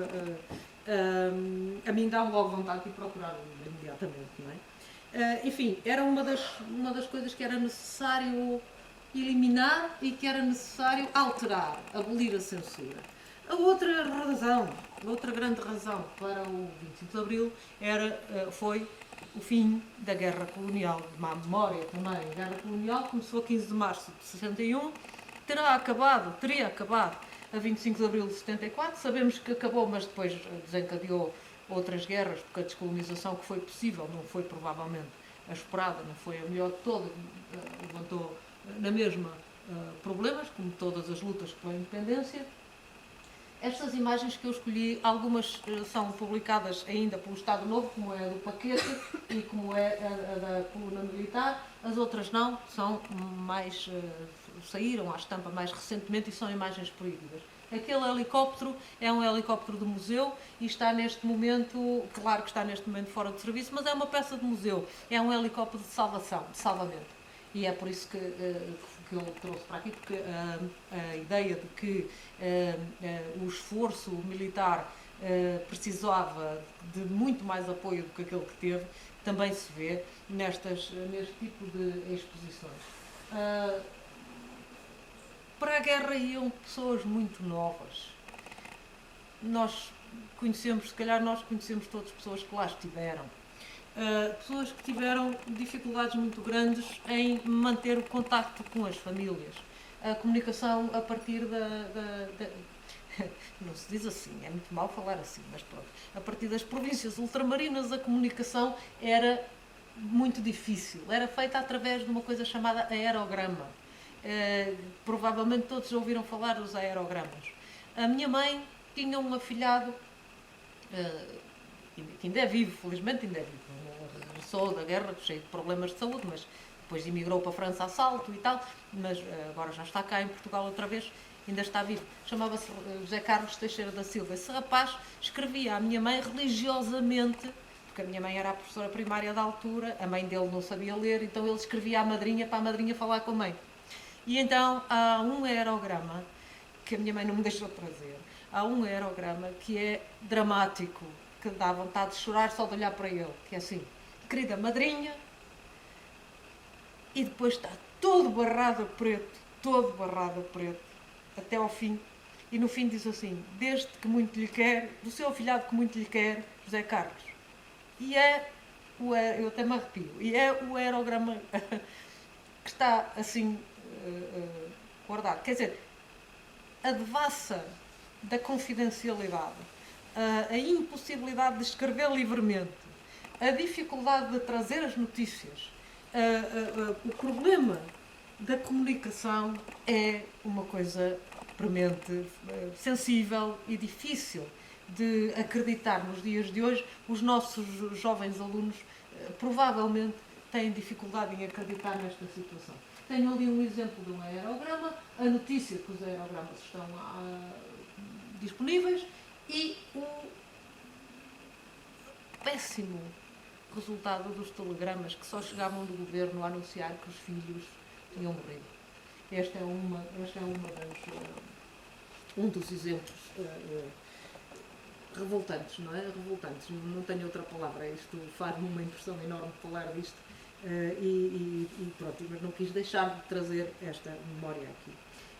G: a mim dá-me logo vontade de procurar imediatamente, não é? Enfim, era uma das coisas que era necessário eliminar e que era necessário alterar, abolir a censura. A outra grande razão para o 25 de Abril foi o fim da Guerra Colonial, de má memória também. A Guerra Colonial começou a 15 de março de 61, teria acabado a 25 de abril de 74, sabemos que acabou, mas depois desencadeou outras guerras, porque a descolonização que foi possível não foi provavelmente a esperada, não foi a melhor de todas, levantou na mesma problemas, como todas as lutas pela independência. Estas imagens que eu escolhi, algumas são publicadas ainda pelo Estado Novo, como é a do Paquete e como é a da coluna militar, as outras não, são mais... saíram à estampa mais recentemente e são imagens proibidas. Aquele helicóptero é um helicóptero do museu e está neste momento, claro que está neste momento fora de serviço, mas é uma peça de museu, é um helicóptero de salvação, de salvamento. E é por isso que eu trouxe para aqui, porque a ideia de que o esforço militar precisava de muito mais apoio do que aquele que teve, também se vê neste tipo de exposições. Para a guerra iam pessoas muito novas. Nós conhecemos, se calhar nós conhecemos todas as pessoas que lá estiveram. Pessoas que tiveram dificuldades muito grandes em manter o contacto com as famílias. A comunicação a partir não se diz assim, é muito mal falar assim, mas pronto. A partir das províncias ultramarinas a comunicação era muito difícil. Era feita através de uma coisa chamada aerograma. Provavelmente todos ouviram falar dos aerogramas. A minha mãe tinha um afilhado, que ainda é vivo, felizmente ainda é vivo. Regressou da guerra cheio de problemas de saúde, mas depois emigrou para a França a salto e tal, mas agora já está cá em Portugal outra vez, ainda está vivo. Chamava-se José Carlos Teixeira da Silva. Esse rapaz escrevia à minha mãe religiosamente, porque a minha mãe era a professora primária da altura, a mãe dele não sabia ler, então ele escrevia à madrinha para a madrinha falar com a mãe. E então há um aerograma, que a minha mãe não me deixou trazer, há um aerograma que é dramático, que dá vontade de chorar só de olhar para ele, que é assim: querida madrinha, e depois está todo barrado a preto, até ao fim, e no fim diz assim: desde que muito lhe quer, do seu afilhado que muito lhe quer, José Carlos. E eu até me arrepio, e é o aerograma que está assim guardado. Quer dizer, a devassa da confidencialidade, a impossibilidade de escrever livremente, a dificuldade de trazer as notícias, o problema da comunicação é uma coisa premente, sensível e difícil de acreditar nos dias de hoje. Os nossos jovens alunos provavelmente têm dificuldade em acreditar nesta situação. Tenho ali um exemplo de um aerograma, a notícia que os aerogramas estão disponíveis e o péssimo resultado dos telegramas que só chegavam do governo a anunciar que os filhos tinham morrido. Este é um dos exemplos revoltantes, não é? Revoltantes, não tenho outra palavra. Isto faz-me uma impressão enorme falar disto e pronto, mas não quis deixar de trazer esta memória aqui.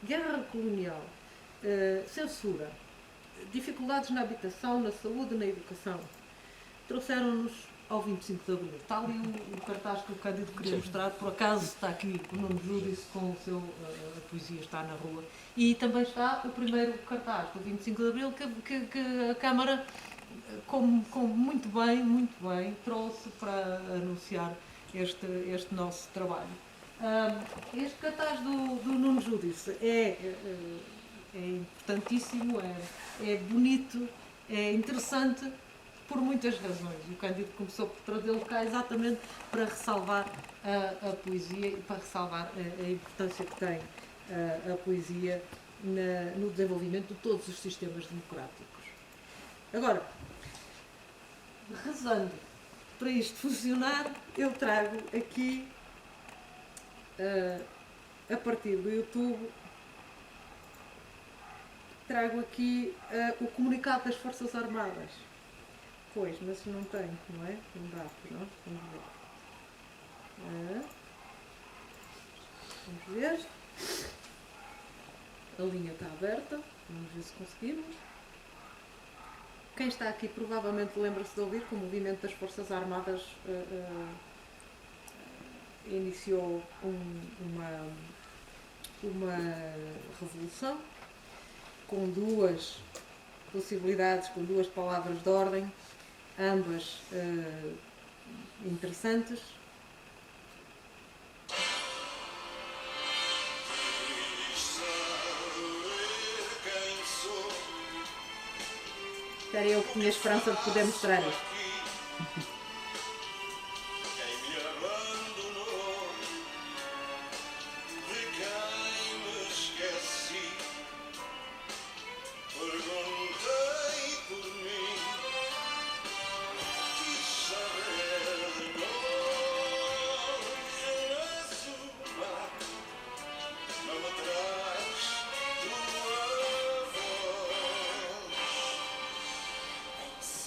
G: Guerra colonial, censura, dificuldades na habitação, na saúde, na educação, trouxeram-nos ao 25 de Abril. Está ali o cartaz que o Cândido queria mostrar, por acaso está aqui o Nuno Júdice com o seu, a poesia está na rua, e também está o primeiro cartaz do 25 de Abril que a Câmara, como muito bem, trouxe para anunciar este nosso trabalho. Este cartaz do Nuno Júdice é importantíssimo, é bonito, é interessante, por muitas razões. O Cândido começou por trazê-lo cá exatamente para ressalvar a poesia e para ressalvar a importância que tem a poesia no desenvolvimento de todos os sistemas democráticos. Agora, rezando para isto funcionar, eu trago aqui, a partir do YouTube, trago aqui o comunicado das Forças Armadas. Pois, mas não tem, não é? Não dá, não? Vamos ver. Vamos ver. A linha está aberta. Vamos ver se conseguimos. Quem está aqui provavelmente lembra-se de ouvir que o movimento das Forças Armadas iniciou uma revolução com duas possibilidades, com duas palavras de ordem, ambas interessantes. Era eu que tinha esperança de poder mostrar isto.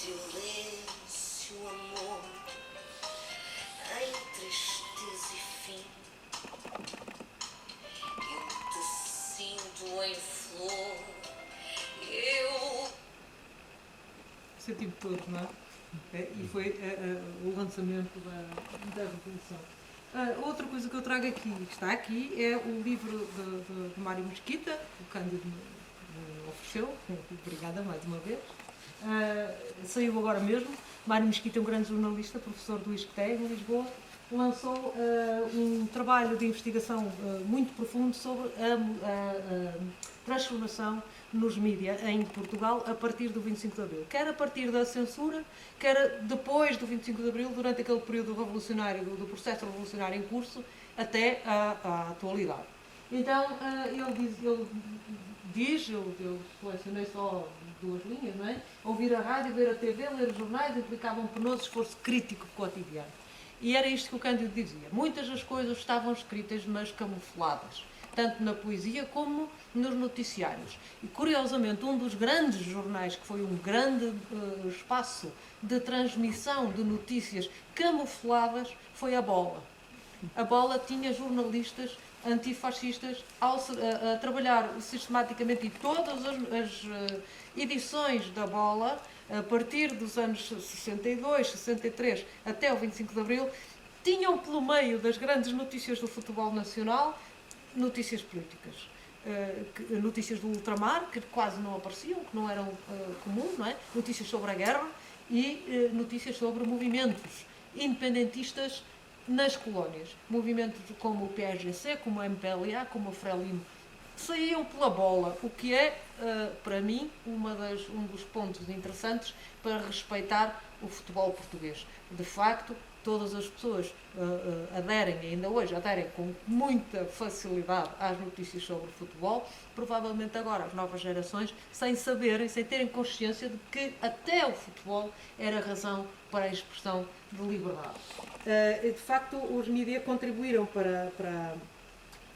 H: silêncio, amor, em tristeza e fim, eu te sinto em flor, eu...
G: Sentimos todos, não é? E foi o lançamento da Revolução. Outra coisa que eu trago aqui, que está aqui, é o livro de Mário Mesquita, que o Cândido me ofereceu. Obrigada mais uma vez. Saiu agora mesmo. Mário Mesquita é um grande jornalista, professor do ISCTE em Lisboa. Lançou um trabalho de investigação muito profundo sobre a transformação nos mídias em Portugal a partir do 25 de Abril. Quer a partir da censura, quer depois do 25 de Abril, durante aquele período revolucionário, do processo revolucionário em curso, até à atualidade. Então, ele diz, eu selecionei só 2 linhas, não é? Ouvir a rádio, ver a TV, ler os jornais implicava um penoso esforço crítico cotidiano. E era isto que o Cândido dizia. Muitas das coisas estavam escritas, mas camufladas, tanto na poesia como nos noticiários. E, curiosamente, um dos grandes jornais, que foi um grande espaço de transmissão de notícias camufladas, foi a Bola. A Bola tinha jornalistas antifascistas a trabalhar sistematicamente, e todas as edições da Bola, a partir dos anos 62, 63 até o 25 de Abril, tinham pelo meio das grandes notícias do futebol nacional, notícias políticas. Notícias do ultramar, que quase não apareciam, que não eram comuns, não é? Notícias sobre a guerra e notícias sobre movimentos independentistas nas colónias. Movimentos como o PSGC, como o MPLA, como o Frelimo, saíam pela Bola, o que é, para mim, um dos pontos interessantes para respeitar o futebol português. De facto, todas as pessoas aderem, ainda hoje aderem com muita facilidade às notícias sobre futebol, provavelmente agora as novas gerações, sem saberem, sem terem consciência de que até o futebol era razão para a expressão de liberdade. De facto, os mídias contribuíram para a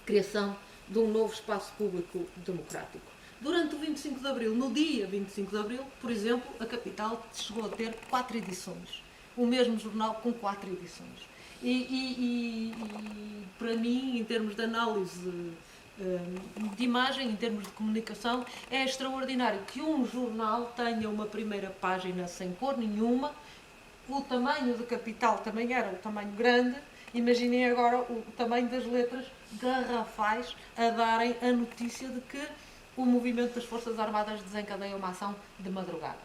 G: criação de um novo espaço público democrático. Durante o 25 de Abril, no dia 25 de Abril, por exemplo, a Capital chegou a ter 4 edições. O mesmo jornal com 4 edições. E para mim, em termos de análise de imagem, em termos de comunicação, é extraordinário que um jornal tenha uma primeira página sem cor nenhuma. O tamanho da Capital também era o tamanho grande. Imaginem agora o tamanho das letras garrafais a darem a notícia de que o movimento das Forças Armadas desencadeia uma ação de madrugada.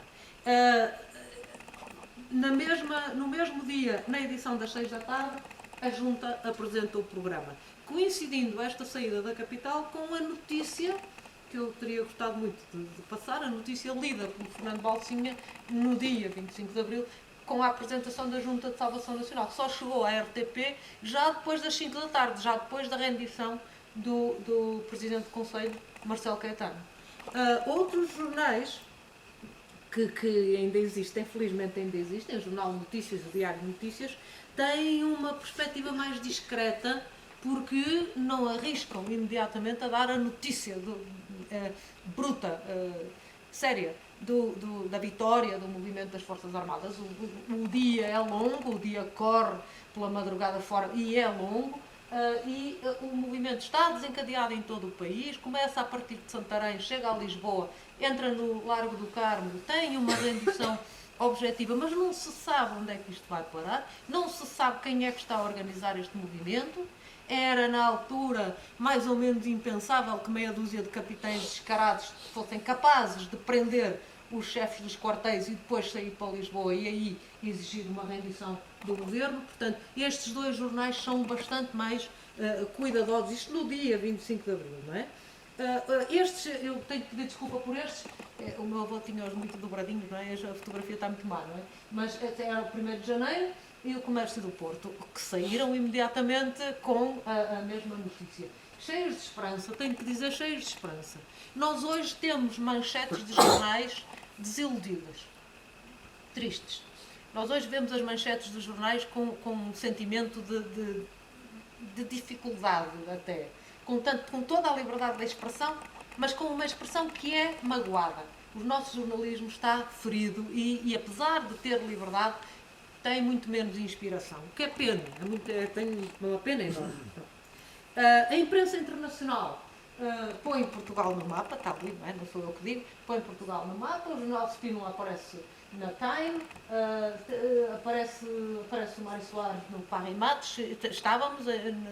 G: No mesmo dia, na edição das 6 da tarde, a Junta apresenta o programa, coincidindo esta saída da Capital com a notícia que eu teria gostado muito de passar, a notícia lida por Fernando Balsinha no dia 25 de Abril, com a apresentação da Junta de Salvação Nacional, que só chegou à RTP já depois das 5 da tarde, já depois da rendição do Presidente do Conselho, Marcelo Caetano. Outros jornais que ainda existem, felizmente ainda existem, o Jornal de Notícias, o Diário de Notícias, têm uma perspectiva mais discreta, porque não arriscam imediatamente a dar a notícia bruta, séria, da vitória do movimento das Forças Armadas. O dia é longo, o dia corre pela madrugada fora e é longo, e o movimento está desencadeado em todo o país, começa a partir de Santarém, chega a Lisboa, entra no Largo do Carmo, tem uma rendição objetiva, mas não se sabe onde é que isto vai parar, não se sabe quem é que está a organizar este movimento. Era, na altura, mais ou menos impensável que meia dúzia de capitães descarados fossem capazes de prender os chefes dos quartéis e depois sair para Lisboa e aí exigir uma rendição do governo. Portanto, estes 2 jornais são bastante mais cuidadosos. Isto no dia 25 de Abril, não é? Estes, eu tenho que pedir desculpa por estes, o meu avô tinha-os muito dobradinhos, não é? A fotografia está muito má, não é? Mas até era o 1º de janeiro e o Comércio do Porto, que saíram imediatamente com a mesma notícia. Cheios de esperança, tenho que dizer, cheios de esperança. Nós hoje temos manchetes de jornais desiludidas, tristes. Nós hoje vemos as manchetes dos jornais com um sentimento de dificuldade até, com toda a liberdade da expressão, mas com uma expressão que é magoada. o nosso jornalismo está ferido e apesar de ter liberdade, tem muito menos inspiração. O que é pena, tem uma pena enorme. A imprensa internacional põe Portugal no mapa, está ali, não sou eu que digo, põe Portugal no mapa, o jornal Spínola aparece na Time, aparece o Mário Soares no Paris Match. Estávamos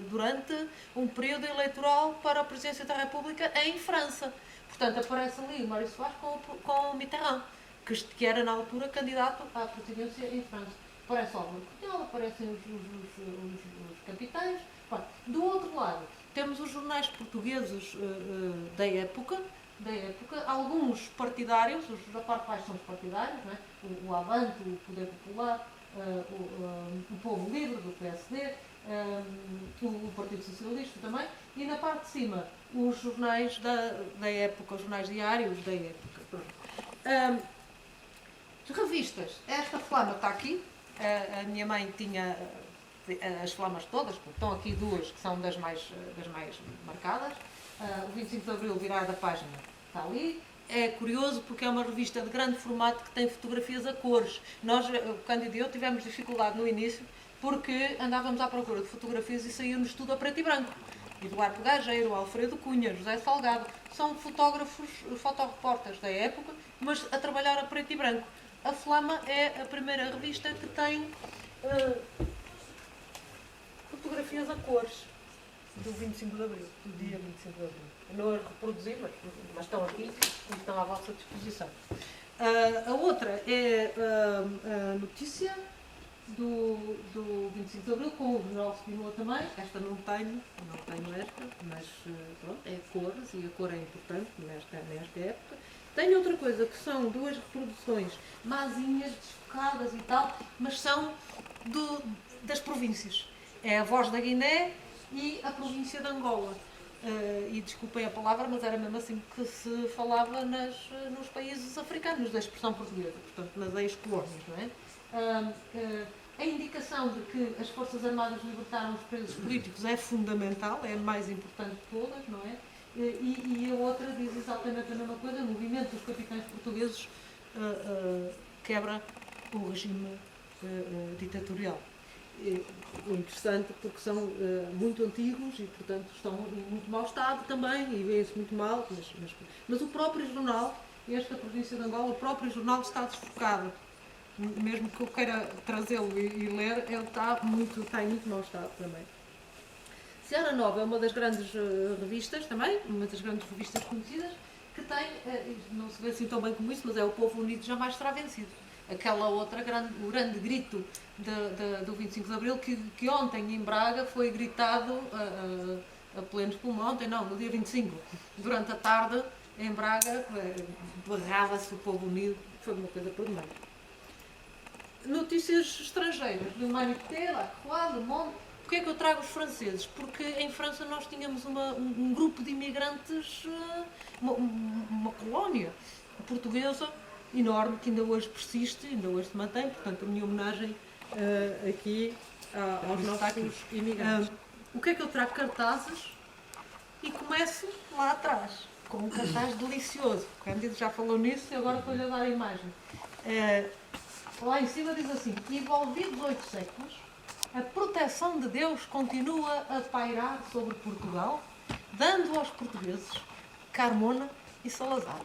G: durante um período eleitoral para a presidência da República em França. Portanto, aparece ali o Mário Soares com o Mitterrand, que era na altura candidato à presidência em França. Aparece o Álvaro Cunhal, aparecem os capitães. Do outro lado, temos os jornais portugueses da época, alguns partidários, a parte baixo são os partidários, não é? O Avante, o Poder Popular, o Povo Livre, do PSD, o Partido Socialista também, e na parte de cima os jornais da época, os jornais diários da época. Revistas, esta flama está aqui, a minha mãe tinha as flamas todas, estão aqui duas que são das mais marcadas. O 25 de Abril, virada a página, está ali. É curioso porque é uma revista de grande formato que tem fotografias a cores. Nós, o Cândido e eu, tivemos dificuldade no início porque andávamos à procura de fotografias e saía-nos tudo a preto e branco. Eduardo Gageiro, Alfredo Cunha, José Salgado, são fotógrafos, fotorreportas da época, mas a trabalhar a preto e branco. A Flama é a primeira revista que tem fotografias a cores do 25 de Abril, do dia 25 de Abril. Eu não as reproduzi, mas estão aqui e estão à vossa disposição. A outra é a notícia do 25 de Abril, com o General Spínola também. Esta não tenho esta, mas pronto, é cores e a cor é importante nesta época. Tenho outra coisa, que são duas reproduções mazinhas, desfocadas e tal, mas são das províncias. É a Voz da Guiné e a província de Angola. E desculpem a palavra, mas era mesmo assim que se falava nos países africanos, da expressão portuguesa, portanto, nas ex-colónias, não é? A indicação de que as Forças Armadas libertaram os presos políticos é fundamental, é a mais importante de todas, não é? E a outra diz exatamente a mesma coisa: o movimento dos capitães portugueses quebra o regime ditatorial. O interessante porque são muito antigos e, portanto, estão em muito mau estado também e vêem-se muito mal, mas o próprio jornal, esta província de Angola, o próprio jornal está desfocado. Mesmo que eu queira trazê-lo e ler, ele está em muito mau estado também. Seara Nova é uma das grandes revistas também, uma das grandes revistas conhecidas, que tem, não se vê assim tão bem como isso, mas é o Povo Unido jamais será vencido. Aquela outra, o grande grito do 25 de Abril, que ontem em Braga foi gritado a plenos pulmão, no dia 25. Durante a tarde, em Braga, berrava-se o Povo Unido, foi uma coisa por demais. Notícias estrangeiras, do Humanité, La Croix, Le Monde. Porquê é que eu trago os franceses? Porque em França nós tínhamos um grupo de imigrantes, uma colónia portuguesa enorme, que ainda hoje persiste, ainda hoje se mantém, portanto a minha homenagem aqui aos nossos imigrantes. O que é que eu trago? Cartazes, e começo lá atrás, com um cartaz delicioso. O Cândido já falou nisso e agora estou-lhe a dar a imagem. Lá em cima diz assim: envolvidos 8 séculos, a proteção de Deus continua a pairar sobre Portugal, dando aos portugueses Carmona e Salazar.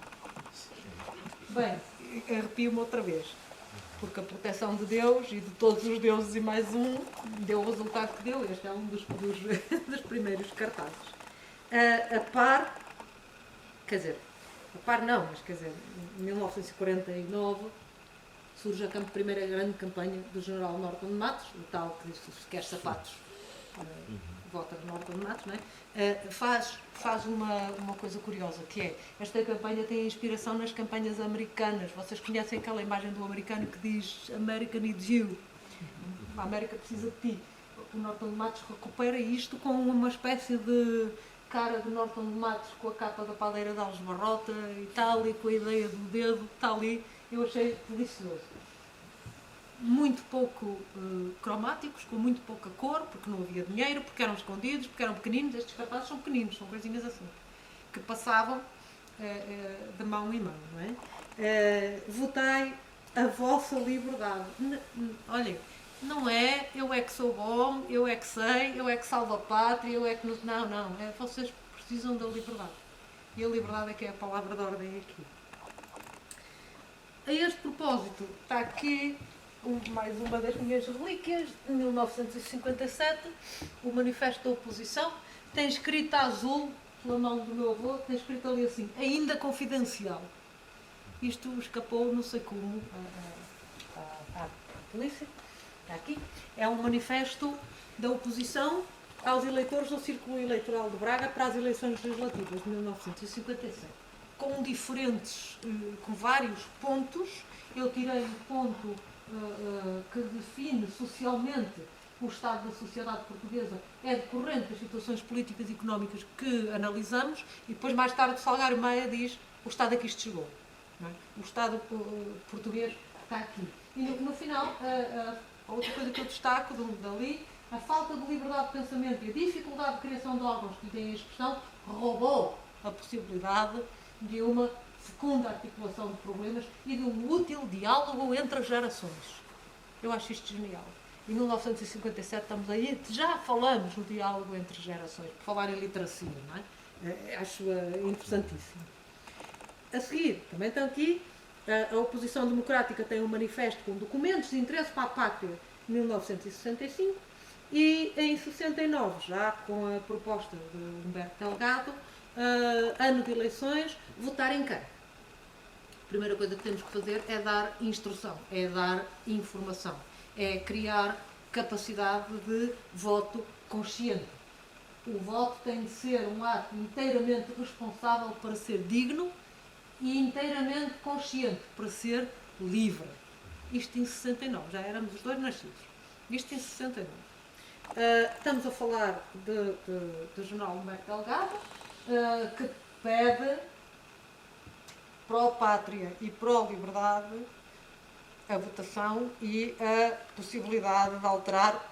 G: Bem, arrepio-me outra vez, porque a proteção de Deus e de todos os deuses e mais um deu o resultado que deu. Este é um dos primeiros cartazes. A par não, mas quer dizer, em 1949 surge a primeira grande campanha do general Norton de Matos, o tal que se quer sapatos, vota de Norton de Matos, não é? Faz uma coisa curiosa, que é, esta campanha tem inspiração nas campanhas americanas. Vocês conhecem aquela imagem do americano que diz America needs you, a América precisa de ti. O Norton de Matos recupera isto com uma espécie de cara de Norton de Matos com a capa da padeira de Alves Barrota e tal, e com a ideia do dedo que está ali. Eu achei delicioso. Muito pouco cromáticos, com muito pouca cor, porque não havia dinheiro, porque eram escondidos, porque eram pequeninos. Estes cartazes são pequeninos, são coisinhas assim, que passavam de mão em mão, não é? votai a vossa liberdade. Olhem, não é eu é que sou bom, eu é que sei, eu é que salvo a pátria, eu é que... Não, vocês precisam da liberdade. E a liberdade é que é a palavra de ordem aqui. A este propósito, está aqui mais uma das minhas relíquias, de 1957, o Manifesto da Oposição. Tem escrito a azul, pela mão do meu avô, tem escrito ali assim, ainda confidencial. Isto escapou, não sei como, à polícia. Está aqui. É um manifesto da oposição aos eleitores do Círculo Eleitoral de Braga para as eleições legislativas de 1957. Com diferentes, com vários pontos. Eu tirei o ponto que define socialmente o estado da sociedade portuguesa, é decorrente das situações políticas e económicas que analisamos, e depois mais tarde Salgário Maia diz o estado a que isto chegou. Não é? O estado português está aqui. E no final, a outra coisa que eu destaco dali, a falta de liberdade de pensamento e a dificuldade de criação de órgãos que têm a expressão roubou a possibilidade de uma fecunda articulação de problemas e de um útil diálogo entre as gerações. Eu acho isto genial. Em 1957 estamos aí, já falamos no diálogo entre gerações, por falar em literacia, não é? Acho interessantíssimo. A seguir, também estão aqui, a oposição democrática tem um manifesto com documentos de interesse para a pátria, 1965, e em 69, já com a proposta de Humberto Delgado, ano de eleições, votar em quem? A primeira coisa que temos que fazer é dar instrução, é dar informação, é criar capacidade de voto consciente. O voto tem de ser um ato inteiramente responsável para ser digno e inteiramente consciente para ser livre. Isto em 69, já éramos os dois nascidos. Isto em 69. Estamos a falar do jornal Humberto Delgado, que pede pró-pátria e pró-liberdade a votação e a possibilidade de alterar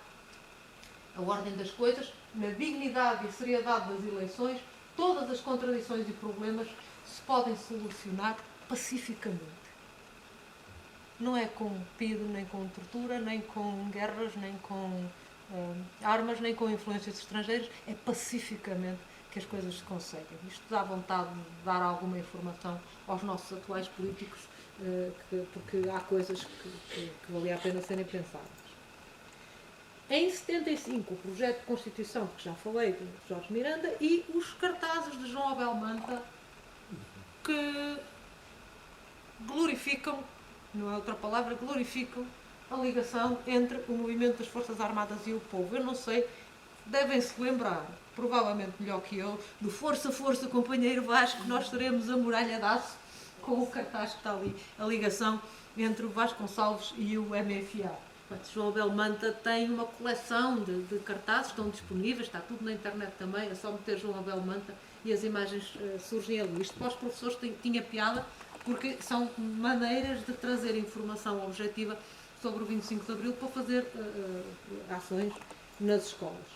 G: a ordem das coisas na dignidade e seriedade das eleições. Todas as contradições e problemas se podem solucionar pacificamente. Não é com pido, nem com tortura, nem com guerras, nem com armas, nem com influências estrangeiras. É pacificamente que as coisas se conseguem. Isto dá vontade de dar alguma informação aos nossos atuais políticos, porque há coisas que valia a pena serem pensadas. Em 75, o projeto de Constituição, que já falei, de Jorge Miranda, e os cartazes de João Abel Manta, que glorificam, não é outra palavra, glorificam a ligação entre o movimento das Forças Armadas e o povo. Eu não sei, devem-se lembrar, provavelmente melhor que eu, do Força, Força, companheiro Vasco, nós seremos a muralha de aço, com o cartaz que está ali, a ligação entre o Vasconcelos e o MFA. João Abel Manta tem uma coleção de cartazes, estão disponíveis, está tudo na internet também, é só meter João Abel Manta e as imagens surgem ali. Isto para os professores tinha piada, porque são maneiras de trazer informação objetiva sobre o 25 de Abril para fazer ações nas escolas.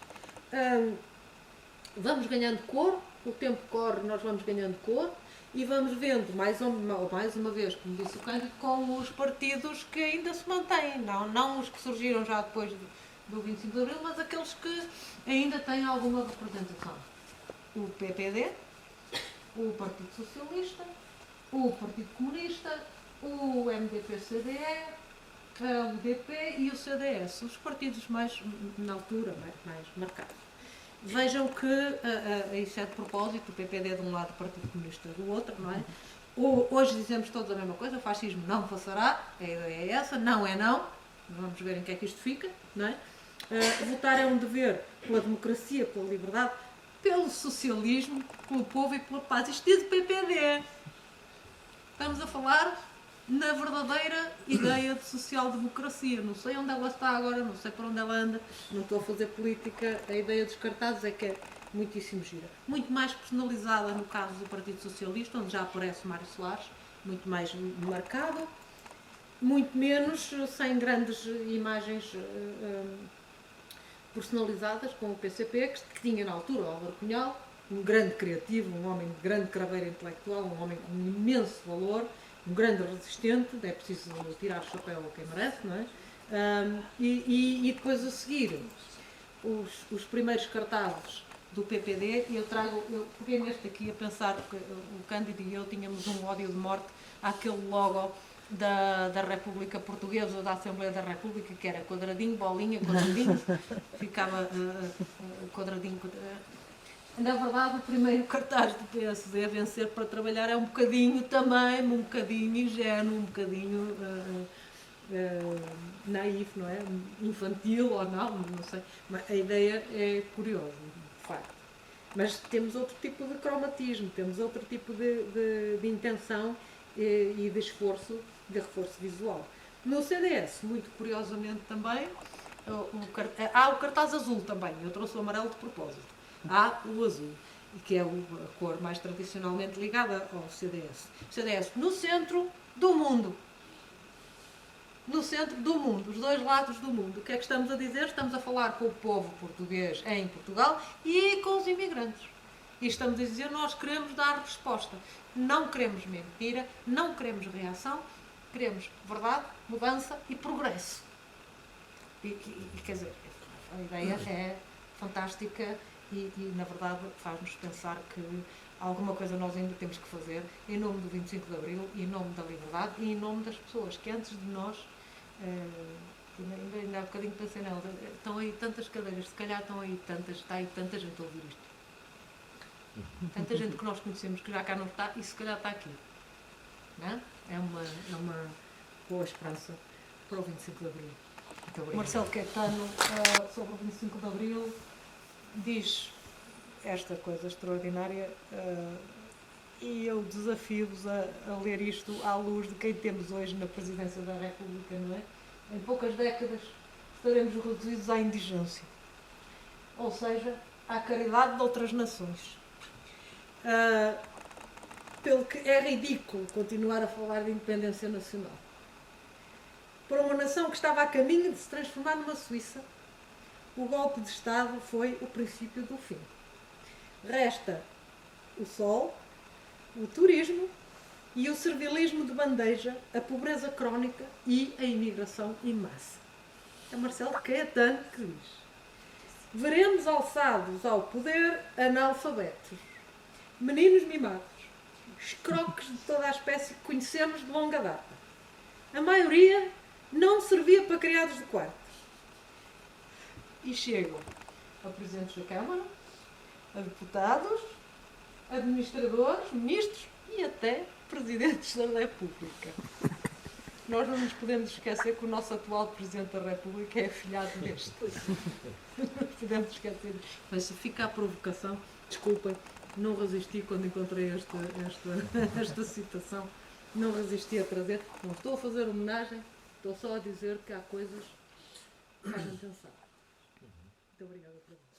G: Vamos ganhando cor, o tempo corre, nós vamos ganhando cor e vamos vendo, mais uma vez, como disse o Cândido, com os partidos que ainda se mantêm, não os que surgiram já depois do 25 de Abril, mas aqueles que ainda têm alguma representação. O PPD, o Partido Socialista, o Partido Comunista, o MDP-CDE, o UDP e o CDS, os partidos mais, na altura, mais marcados. Vejam que, isso é de propósito, o PPD de um lado, o Partido Comunista do outro, não é? Hoje dizemos todos a mesma coisa, o fascismo não passará, a ideia é essa, não é não, vamos ver em que é que isto fica, não é? Votar é um dever pela democracia, pela liberdade, pelo socialismo, pelo povo e pela paz. Isto diz o PPD. Estamos a falar na verdadeira ideia de social-democracia. Não sei onde ela está agora, não sei para onde ela anda, não estou a fazer política. A ideia dos cartazes é que é muitíssimo gira. Muito mais personalizada no caso do Partido Socialista, onde já aparece Mário Soares, muito mais marcado, muito menos, sem grandes imagens personalizadas, com o PCP, que tinha na altura o Álvaro Cunhal, um grande criativo, um homem de grande craveira intelectual, um homem com imenso valor, um grande resistente, é preciso tirar o chapéu a quem merece, não é? E depois a seguir, os primeiros cartazes do PPD, eu peguei neste aqui a pensar que o Cândido e eu tínhamos um ódio de morte àquele logo da República Portuguesa, da Assembleia da República, que era quadradinho, bolinha, quadradinho, ficava quadradinho. Na verdade, o primeiro cartaz do PSD a vencer para trabalhar é um bocadinho também, um bocadinho ingênuo, um bocadinho naif, não é? Infantil ou não sei. Mas a ideia é curiosa, de facto. Mas temos outro tipo de cromatismo, temos outro tipo de intenção e de esforço, de reforço visual. No CDS, muito curiosamente também, há o cartaz azul também, eu trouxe o amarelo de propósito. Há o azul, que é a cor mais tradicionalmente ligada ao CDS. O CDS no centro do mundo. No centro do mundo, os dois lados do mundo. O que é que estamos a dizer? Estamos a falar com o povo português em Portugal e com os imigrantes. E estamos a dizer, nós queremos dar resposta. Não queremos mentira, não queremos reação, queremos verdade, mudança e progresso. E quer dizer, a ideia é fantástica e na verdade, faz-nos pensar que alguma coisa nós ainda temos que fazer em nome do 25 de Abril, em nome da liberdade e em nome das pessoas que antes de nós, ainda há bocadinho pensei nela, estão aí tantas cadeiras, se calhar estão aí tantas, está aí tanta gente a ouvir isto. Tanta gente que nós conhecemos que já cá não está e se calhar está aqui. Não é? É uma boa esperança para o 25 de Abril. Muito obrigado. Marcelo Caetano, sobre o 25 de Abril, diz esta coisa extraordinária e eu desafio-vos a ler isto à luz de quem temos hoje na Presidência da República, não é? Em poucas décadas estaremos reduzidos à indigência, ou seja, à caridade de outras nações. Pelo que é ridículo continuar a falar de independência nacional. Para uma nação que estava a caminho de se transformar numa Suíça, o golpe de Estado foi o princípio do fim. Resta o sol, o turismo e o servilismo de bandeja, a pobreza crónica e a imigração em massa. É Marcelo Caetano que diz: veremos alçados ao poder analfabetos, meninos mimados, escroques de toda a espécie que conhecemos de longa data. A maioria não servia para criados de quarto. E chegam a presidentes da Câmara, a deputados, administradores, ministros e até presidentes da República. Nós não nos podemos esquecer que o nosso atual Presidente da República é afilhado deste. Não podemos esquecer. Mas se fica a provocação, desculpem, não resisti quando encontrei esta citação, não resisti a trazer. Não estou a fazer homenagem, estou só a dizer que há coisas que fazem pensar. Muito obrigada por isso.